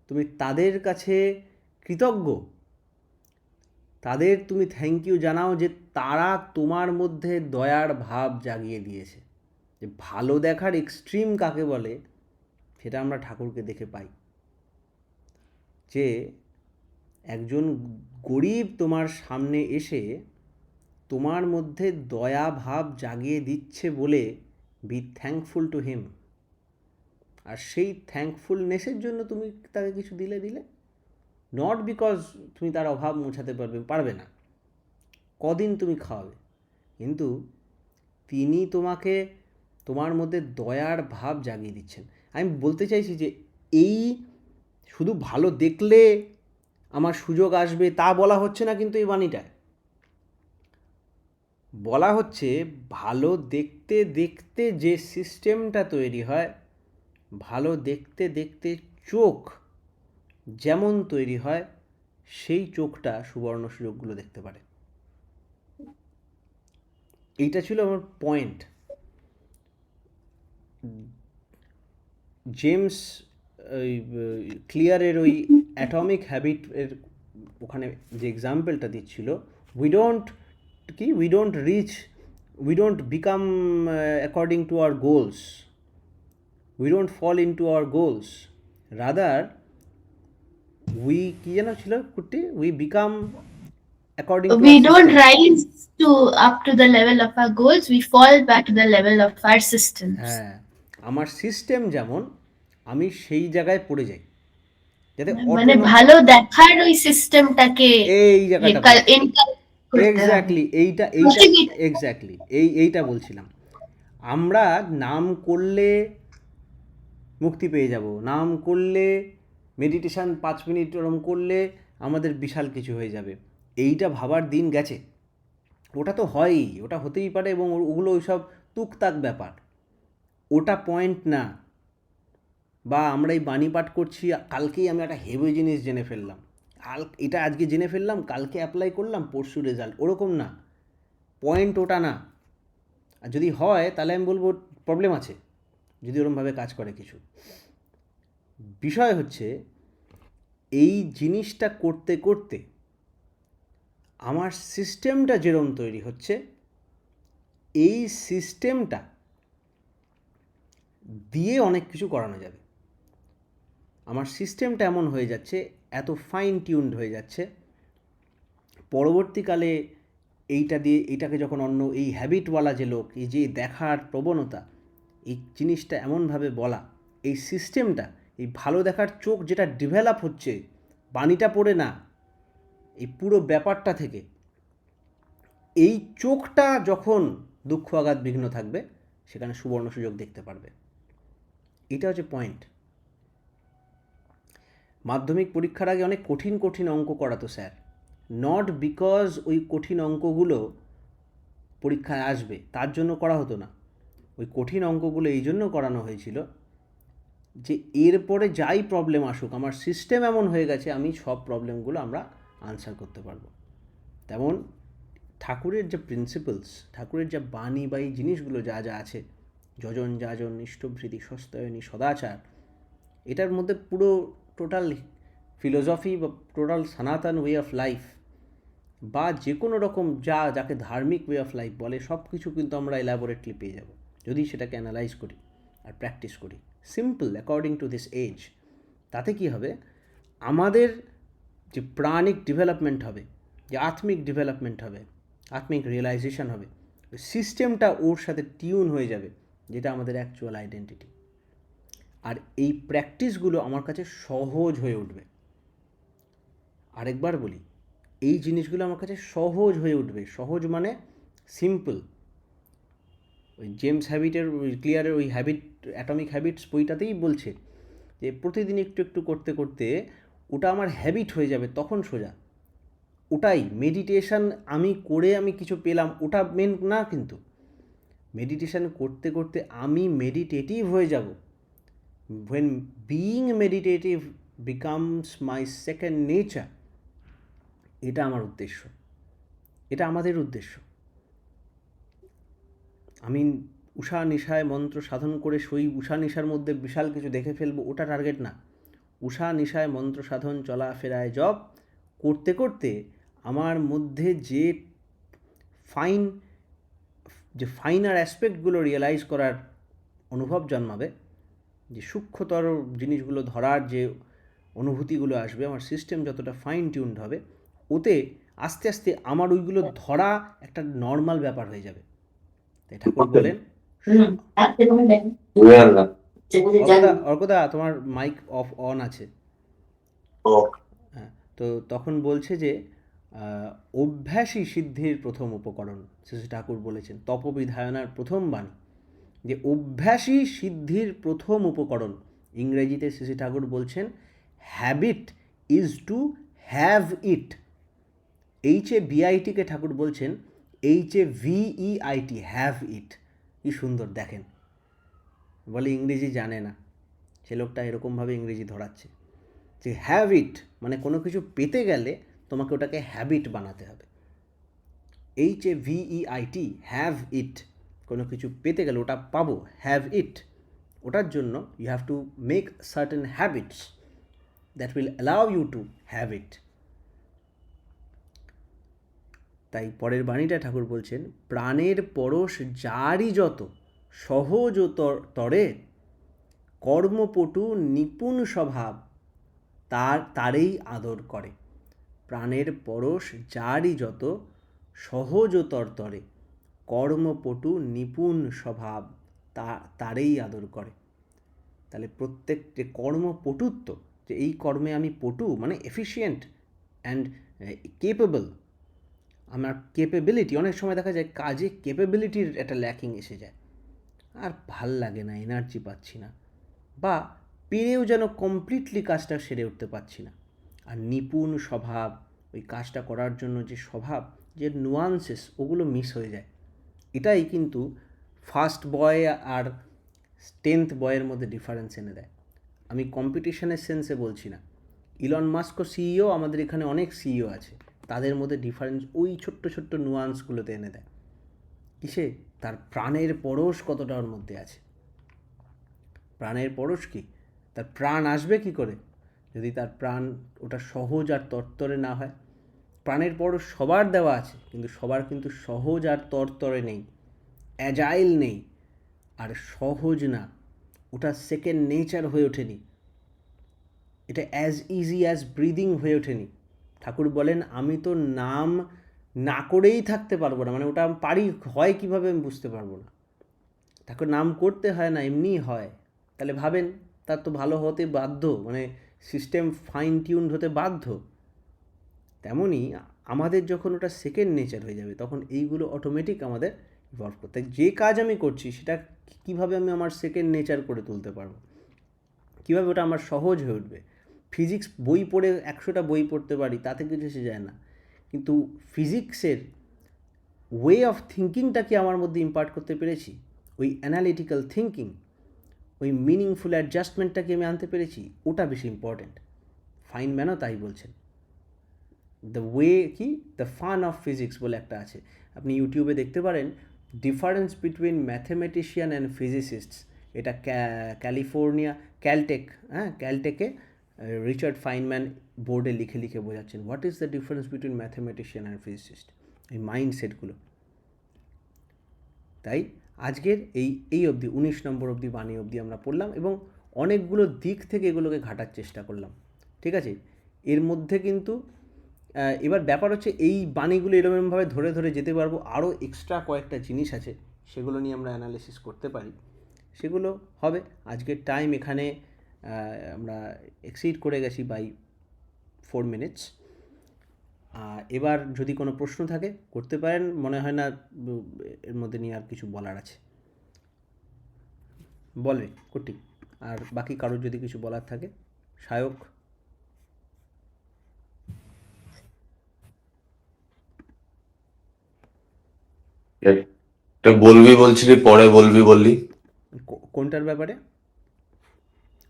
তুমি তাদের কাছে কৃতজ্ঞ, তাদের তুমি থ্যাংক ইউ জানাও যে তারা তোমার মধ্যে দয়ার ভাব জাগিয়ে দিয়েছে। যে ভালো দেখার এক্সট্রিম কাকে বলে সেটা আমরা ঠাকুরকে দেখে পাই, যে একজন গরিব তোমার সামনে এসে তোমার মধ্যে দয়া ভাব জাগিয়ে দিচ্ছে বলে বি থ্যাঙ্কফুল টু হিম, আর সেই থ্যাঙ্কফুলনেসের জন্য তুমি তাকে কিছু দিলে, নট বিকজ তুমি তার অভাব মোছাতে পারবে না, কদিন তুমি খাওয়াবে, কিন্তু তিনি তোমাকে, তোমার মধ্যে দয়ার ভাব জাগিয়ে দিচ্ছেন। আমি বলতে চাইছি যে এই শুধু ভালো দেখলে আমার সুযোগ আসবে তা বলা হচ্ছে না, কিন্তু এই বাণীটায় বলা হচ্ছে ভালো দেখতে দেখতে যে সিস্টেমটা তৈরি হয়, ভালো দেখতে দেখতে চোখ যেমন তৈরি হয়, সেই চোখটা সুবর্ণ সুযোগগুলো দেখতে পারে। এইটা ছিল আমার পয়েন্ট। জেমস ওই ক্লিয়ারের ওই অ্যাটমিক হ্যাবিটের ওখানে যে এক্সাম্পলটা দিচ্ছিল, we don't become according to our goals, we don't fall in to our goals, rather we, কী যেন ছিল কুর্তি, we become according to We our don't system. rise to up to the level of our goals. We fall back to the level of our systems. হ্যাঁ, আমার system যেমন আমি সেই জায়গায় পড়ে যাই, যাতে মানে অটোনো ভালো দেখার ওই সিস্টেমটাকে এই জায়গাটা বলছি। করতে হবে। এক্স্যাক্টলি এইটা এক্স্যাক্টলি এইটা বলছিলাম। আমরা নাম করলে মুক্তি পেয়ে যাব, নাম করলে মেডিটেশন 5 মিনিট ওরম করলে আমাদের বিশাল কিছু হয়ে যাবে, এইটা ভাবার দিন গেছে। ওটা তো হয়ই, ওটা হতেই পারে, এবং ওগুলো ওইসব তুকতাক ব্যাপার, ওটা পয়েন্ট না। বা আমরা এই বাণী পাঠ করছি, কালকেই আমি একটা হেভি জিনিস জেনে ফেললাম, এটা আজকে জেনে ফেললাম, কালকে অ্যাপ্লাই করলাম, পরশু রেজাল্ট, ওরকম না। পয়েন্ট ওটা না। আর যদি হয় তাহলে আমি বলবো প্রবলেম আছে, যদি ওরমভাবে কাজ করে কিছু। বিষয় হচ্ছে এই জিনিসটা করতে করতে আমার সিস্টেমটা যেরম তৈরি হচ্ছে, এই সিস্টেমটা দিয়ে অনেক কিছু করানো যাবে। আমার সিস্টেমটা এমন হয়ে যাচ্ছে, এত ফাইন টিউনড হয়ে যাচ্ছে, পরবর্তীকালে এইটা দিয়ে এইটাকে যখন অন্য এই হ্যাবিটওয়ালা যে লোক, এই যে দেখার প্রবণতা, এই জিনিসটা এমনভাবে বলা, এই সিস্টেমটা, এই ভালো দেখার চোখ যেটা ডেভেলপ হচ্ছে বাণীটা পড়ে না, এই পুরো ব্যাপারটা থেকে, এই চোখটা যখন দুঃখ আঘাত বিঘ্ন থাকবে, সেখানে সুবর্ণ সুযোগ দেখতে পারবে। এটা হচ্ছে পয়েন্ট। মাধ্যমিক পরীক্ষার আগে অনেক কঠিন কঠিন অঙ্ক করাতো স্যার, নট বিকজ ওই কঠিন অঙ্কগুলো পরীক্ষায় আসবে তার জন্য করা হতো না। ওই কঠিন অঙ্কগুলো এই জন্য করানো হয়েছিল যে এরপরে যাই প্রবলেম আসুক, আমার সিস্টেম এমন হয়ে গেছে আমি সব প্রবলেমগুলো আমরা আনসার করতে পারবো। তেমন ঠাকুরের যে প্রিন্সিপালস, ঠাকুরের যা বাণী বা এই জিনিসগুলো যা যা আছে, যজন যাজন ইষ্টভৃতি সস্তায়নী সদাচার, এটার মধ্যে পুরো টোটাল ফিলোসফি বা টোটাল সনাতন ওয়ে অফ লাইফ, বা যে কোনো রকম যাকে ধার্মিক ওয়ে অফ লাইফ বলে, সব কিছু কিন্তু আমরা এলাবোরেটলি পেয়ে যাব যদি সেটাকে অ্যানালাইজ করি আর প্র্যাকটিস করি simple according to this age. তাতে কি হবে, আমাদের যে প্রাণিক ডেভেলপমেন্ট হবে, যে আত্মিক ডেভেলপমেন্ট হবে, আত্মিক রিয়েলাইজেশন হবে, ওই সিস্টেমটা ওর সাথে টিউন হয়ে যাবে, যেটা আমাদের অ্যাকচুয়াল আইডেন্টিটি। আর এই প্র্যাকটিসগুলো আমার কাছে সহজ হয়ে উঠবে। আরেকবার বলি, এই জিনিসগুলো আমার কাছে সহজ হয়ে উঠবে। সহজ মানে সিম্পল। ওই জেমস হ্যাবিটের ওই ক্লিয়ারের ওই অ্যাটমিক হ্যাবিটস বইটাতেই বলছে যে প্রতিদিন একটু একটু করতে করতে ওটা আমার হ্যাবিট হয়ে যাবে, তখন সোজা। ওটাই মেডিটেশন আমি কিছু পেলাম, ওটা মেন না। কিন্তু মেডিটেশন করতে করতে আমি মেডিটেটিভ হয়ে যাব, when being meditative becomes my second nature, এটা আমার উদ্দেশ্য, এটা আমাদের উদ্দেশ্য। আমি উষা নিশায় মন্ত্র সাধন করে সেই উষা নিশার মধ্যে বিশাল কিছু দেখে ফেলবো, ওটা টার্গেট না। উষা নিশায় মন্ত্র সাধন চলাফেরায় জপ করতে করতে আমার মধ্যে যে ফাইনার অ্যাসপেক্টগুলো রিয়েলাইজ করার অনুভব জন্মাবে, যে সূক্ষ্মতর জিনিসগুলো ধরার যে অনুভূতিগুলো আসবে, আমার সিস্টেম যতটা ফাইন টিউনড হবে, ওতে আস্তে আস্তে আমার ওইগুলো ধরা একটা নর্মাল ব্যাপার হয়ে যাবে। তাই ঠাকুর বলেন, অর্কদা তোমার মাইক অন আছে। হ্যাঁ, তো তখন বলছে যে অভ্যাসই সিদ্ধির প্রথম উপকরণ। শ্রী ঠাকুর বলেছেন তপবিধায়নার প্রথম বাণী, যে অভ্যাসই সিদ্ধির প্রথম উপকরণ। ইংরেজিতে শ্রী ঠাকুর বলছেন habit is to have it. HABITকে ঠাকুর বলছেন HAVEIT, হ্যাভ ইট। কি সুন্দর দেখেন, বলে ইংরেজি জানে না, সে লোকটা এরকমভাবে ইংরেজি ধরাচ্ছে যে হ্যাভ ইট মানে কোনো কিছু পেতে গেলে তোমাকে ওটাকে হ্যাবিট বানাতে হবে। HAVEIT, হ্যাভ ইট, কোনো কিছু পেতে গেলে ওটা পাবো, হ্যাভ ইট, ওটার জন্য you have to make certain habits that will allow you to have it. তাই পরের বাণীটা ঠাকুর বলছেন, প্রাণের পরশ যারই যত সহজ তরে, কর্মপটু নিপুণ স্বভাব তারেই আদর করে। প্রাণের পরশ যারই যত, সহজ ও তরতরে, কর্মপটু নিপুণ স্বভাব, তারেই আদর করে। তাহলে প্রত্যেক যে কর্মপটুত্ব, যে এই কর্মে আমি পটু মানে এফিশিয়েন্ট অ্যান্ড কেপেবল, আমার কেপেবিলিটি, অনেক সময় দেখা যায় কাজে কেপেবিলিটির একটা ল্যাকিং এসে যায়, আর ভাল লাগে না, এনার্জি পাচ্ছি না, বা পেরেও যেন কমপ্লিটলি কাজটা সেরে উঠতে পারছি না। আর নিপুণ স্বভাব, ওই কাজটা করার জন্য যে স্বভাব, যে নুয়ান্সেস, ওগুলো মিস হয়ে যায়। এটাই কিন্তু ফার্স্ট বয় আর 10th বয়ের মধ্যে ডিফারেন্স এনে দেয়। আমি কম্পিটিশনের সেন্সে বলছি না, ইলন মাস্ক ও সিইও, আমাদের এখানে অনেক সিইও আছে, তাদের মধ্যে ডিফারেন্স ওই ছোট্ট ছোট্ট নুয়ান্সগুলোতে এনে দেয়। কিসে? তার প্রাণের পরশ কতটা ওর মধ্যে আছে। প্রাণের পরশ কি? তার প্রাণ আসবে কি করে যদি তার প্রাণ ওটা সহজ আর তরতরে না হয়? প্রাণের পরশ সবার দেওয়া আছে, কিন্তু সবার কিন্তু সহজ আর তরতরে নেই, অ্যাজাইল নেই, আর সহজ না, ওটা সেকেন্ড নেচার হয়ে ওঠেনি, এটা অ্যাজ ইজি অ্যাজ ব্রিদিং হয়ে ওঠেনি। ঠাকুর বলেন আমি তো নাম না করেই থাকতে পারবো না, মানে ওটা আমি পারি, হয় কীভাবে আমি বুঝতে পারবো না। ঠাকুর নাম করতে হয় না, এমনিই হয়। তাহলে ভাবেন, তার তো ভালো হতে বাধ্য, মানে সিস্টেম ফাইন টিউনড হতে বাধ্য। তেমনই আমাদের যখন ওটা সেকেন্ড নেচার হয়ে যাবে, তখন এইগুলো অটোমেটিক আমাদের ইভলভ করতে, যে কাজ আমি করছি সেটা কীভাবে আমি আমার সেকেন্ড নেচার করে তুলতে পারবো, কীভাবে ওটা আমার সহজ হয়ে উঠবে। ফিজিক্স বই পড়ে 100টা বই পড়তে পারি, তাতে কিছু এসে যায় না, কিন্তু ফিজিক্সের ওয়ে অফ থিঙ্কিংটাকে আমার মধ্যে ইম্পার্ট করতে পেরেছি, ওই অ্যানালিটিক্যাল থিঙ্কিং, ওই মিনিংফুল অ্যাডজাস্টমেন্টটাকে আমি আনতে পেরেছি, ওটা বেশি ইম্পর্ট্যান্ট। ফাইনম্যানও তাই বলছেন। দ্য ওয়ে কি, দ্য ফান অফ ফিজিক্স বলে একটা আছে, আপনি ইউটিউবে দেখতে পারেন, ডিফারেন্স বিটুইন ম্যাথমেটিশিয়ান অ্যান্ড ফিজিসিস্টস। এটা ক্যালিফোর্নিয়া, ক্যালটেকে রিচার্ড ফাইনম্যান বোর্ডে লিখে লিখে বোঝাচ্ছেন, what is the difference between mathematician and physicist, এই মাইন্ডসেটগুলো। তাই আজকের এই অবধি 19 নম্বর অবধি, বাণী অবধি আমরা পড়লাম, এবং অনেকগুলো দিক থেকে এগুলোকে ঘাটার চেষ্টা করলাম, ঠিক আছে? এর মধ্যে কিন্তু এবার ব্যাপার হচ্ছে, এই বাণীগুলো এরকমভাবে ধরে ধরে যেতে পারবো, আরও এক্সট্রা কয়েকটা জিনিস আছে, সেগুলো নিয়ে আমরা অ্যানালিসিস করতে পারি, সেগুলো হবে। আজকের টাইম এখানে আমরা এক্সিড করে গেছি বাই 4 মিনিটস। এবার যদি কোনো প্রশ্ন থাকে করতে পারেন, মনে হয় না এর মধ্যে নিয়ে আর কিছু বলার আছে, বলে কোটি। আর বাকি কারোর যদি কিছু বলার থাকে, সায়ক। এটা বলবি বলছিলি, পরে বলবি বললি। কোনটার ব্যাপারে?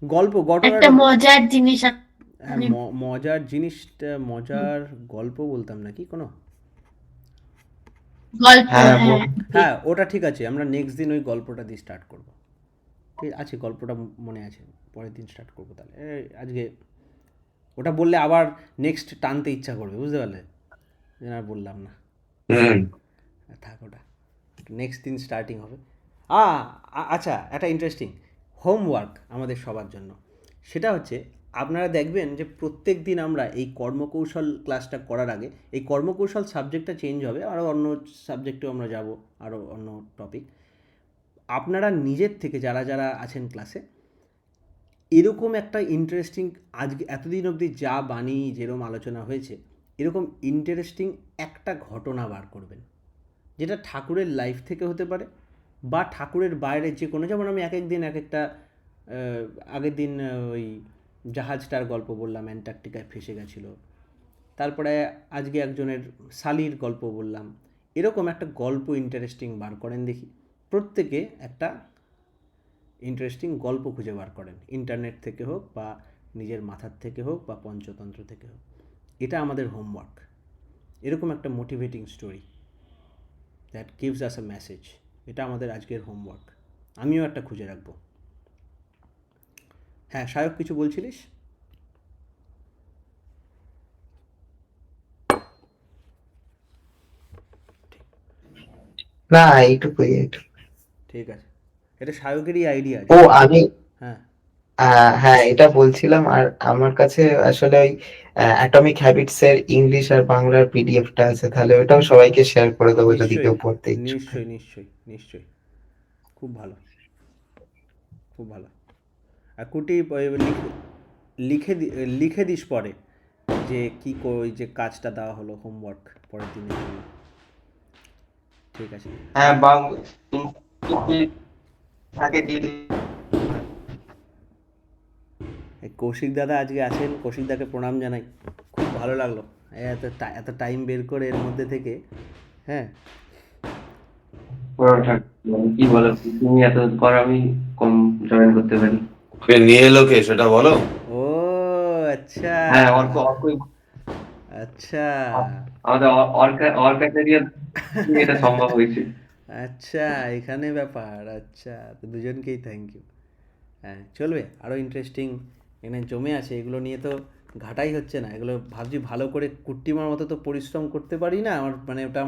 গল্প, একটা ঘটনাটা। মজার জিনিস হ্যাঁ, মজার জিনিসটা, মজার গল্প বলতাম নাকি কোনো? গল্প, হ্যাঁ, হ্যাঁ। হ্যাঁ, ওটা ঠিক আছে, আমরা নেক্সট দিন ওই গল্পটা দিয়ে স্টার্ট করব। ঠিক আছে, গল্পটা মনে আছে, পরের দিন স্টার্ট করবো। তাহলে আজকে ওটা বললে আবার নেক্সট টানতে ইচ্ছা করবে, বুঝতে পারলে? আর বললাম না, থাক, ওটা নেক্সট দিন স্টার্টিং হবে। আচ্ছা, একটা ইন্টারেস্টিং হোমওয়ার্ক আমাদের সবার জন্য, সেটা হচ্ছে, আপনারা দেখবেন যে প্রত্যেক দিন আমরা এই কর্মকৌশল ক্লাসটা করার আগে, এই কর্মকৌশল সাবজেক্টটা চেঞ্জ হবে, আরও অন্য সাবজেক্টেও আমরা যাব, আরও অন্য টপিক। আপনারা নিজের থেকে যারা যারা আছেন ক্লাসে, এরকম একটা ইন্টারেস্টিং, আজকে এতদিন অবধি যা বাণী যেরকম আলোচনা হয়েছে, এরকম ইন্টারেস্টিং একটা ঘটনা বার করবেন, যেটা ঠাকুরের লাইফ থেকে হতে পারে, বা ঠাকুরের বাইরে যে কোনো, যেমন আমি এক দিন এক একটা, আগের দিন ওই জাহাজটার গল্প বললাম, অ্যান্টার্কটিকায় ফেসে গেছিলো, তারপরে আজকে একজনের শালির গল্প বললাম। এরকম একটা গল্প ইন্টারেস্টিং বার করেন দেখি, প্রত্যেকে একটা ইন্টারেস্টিং গল্প খুঁজে বার করেন, ইন্টারনেট থেকে হোক, বা নিজের মাথার থেকে হোক, বা পঞ্চতন্ত্র থেকে হোক। এটা আমাদের হোমওয়ার্ক, এরকম একটা motivating story that gives us a message, এটা আমাদের আজকের হোমওয়ার্ক। আমিও একটা খুঁজে রাখবো। হ্যাঁ, সায়ক, কিছু বলছিলিস? না, এইটুকুই। ঠিক আছে, এটা সায়কেরই আইডিয়া। ও, আমি হ্যাঁ, হ্যাঁ, এটা বলছিলাম। আর আমার কাছে আসলে ওই অ্যাটমিক হ্যাবিটস এর ইংলিশ আর বাংলার পিডিএফটা আছে, তাহলে ওটাও সবাইকে শেয়ার করে দেবো যদি নিশ্চয়ই কেউ পড়তে ইচ্ছুক থাকে। নিশ্চয়ই নিশ্চয়ই নিশ্চয়ই, খুব ভালো, খুব ভালো। আর কুটি লিখে লিখে দিস পরে যে ওই যে কাজটা দেওয়া হলো হোমওয়ার্ক পরের দিনের জন্য। ঠিক আছে। হ্যাঁ, বাংলা থাকে দিয়ে এই কৌশিক দাদা আজকে আছেন, কৌশিক দাকে প্রণাম জানাই, খুব ভালো লাগলো এত টাইম বের করে এর মধ্যে থেকে। হ্যাঁ, পড়াটা কি বলো, তুমি এত পর আমি কম জয়েন করতে পারি। ওকে নিয়ে এলো কে সেটা বলো। ও আচ্ছা হ্যাঁ, অর্কই আচ্ছা আমাদের অর্কাচারিয়া এটা সম্ভব হয়েছে। আচ্ছা, এখানে ব্যাপার। আচ্ছা, তো দুজনকেই থ্যাংক ইউ। হ্যাঁ, চলবে, আরও ইন্টারেস্টিং এখানে জমে আছে, এগুলো নিয়ে তো ঘাটাই হচ্ছে না। এগুলো ভাবছি ভালো করে কুট্টিমার মতো তো পরিশ্রম করতে পারি না, আমার মানে ওটা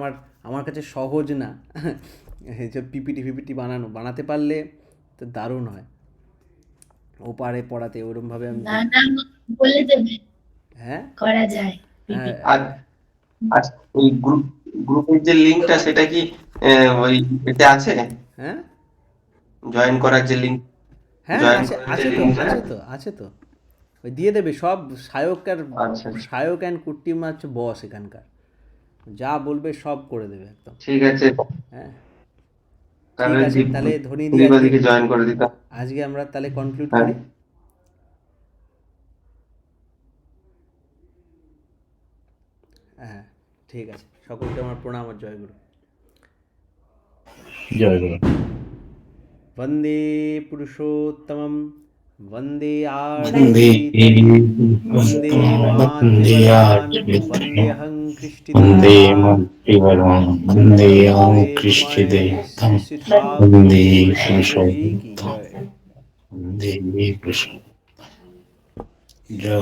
আমার কাছে সহজ না। এই যে পিপিটি বানাতে পারলে তো দারুণ হয়। ও পারে পড়াতে ওরমভাবে আমি। না না, বলে দেবে, হ্যাঁ করা যায়। হ্যাঁ আর আর ওই গ্রুপের যে লিংকটা সেটা কি ওই এতে আছে, হ্যাঁ জয়েন করার যে লিংক, হ্যাঁ, জয়েন আছে করার যে আছে তো লিংকটা? আছে তো আছে তো ওই দিয়ে দেবে সব। আচ্ছা, সায়ক অ্যান্ড কুট্টিমা হচ্ছে বস এখানকার, যা বলবে সব করে দেবে একদম। ঠিক আছে, হ্যাঁ ঠিক তাহলে আছে, তাহলে ধনীদি দীপাদিকে জয়েন করে দিতাম। আজকে আমরা তাহলে কনক্লুড হ্যাঁ, করি। হ্যাঁ ঠিক আছে, সকলকে আমার প্রণাম আর জয়গুরু। জয় গুরু। वन्दे पुरुषोत्तमं, वन्दे वन्दे आर्यभीतं, वन्दे वन्दे मातृवरान्, आर्यभीतं, वन्देऽहं वन्दे कृष्टिदान्, मातृवरान्, वन्दे अहं वन्दे कृष्टिदेवतं, मम श्री ठाकुर वन्दे महाराज जी की पुरुषोत्तमं, जय। वन्दे कृष्ण। जय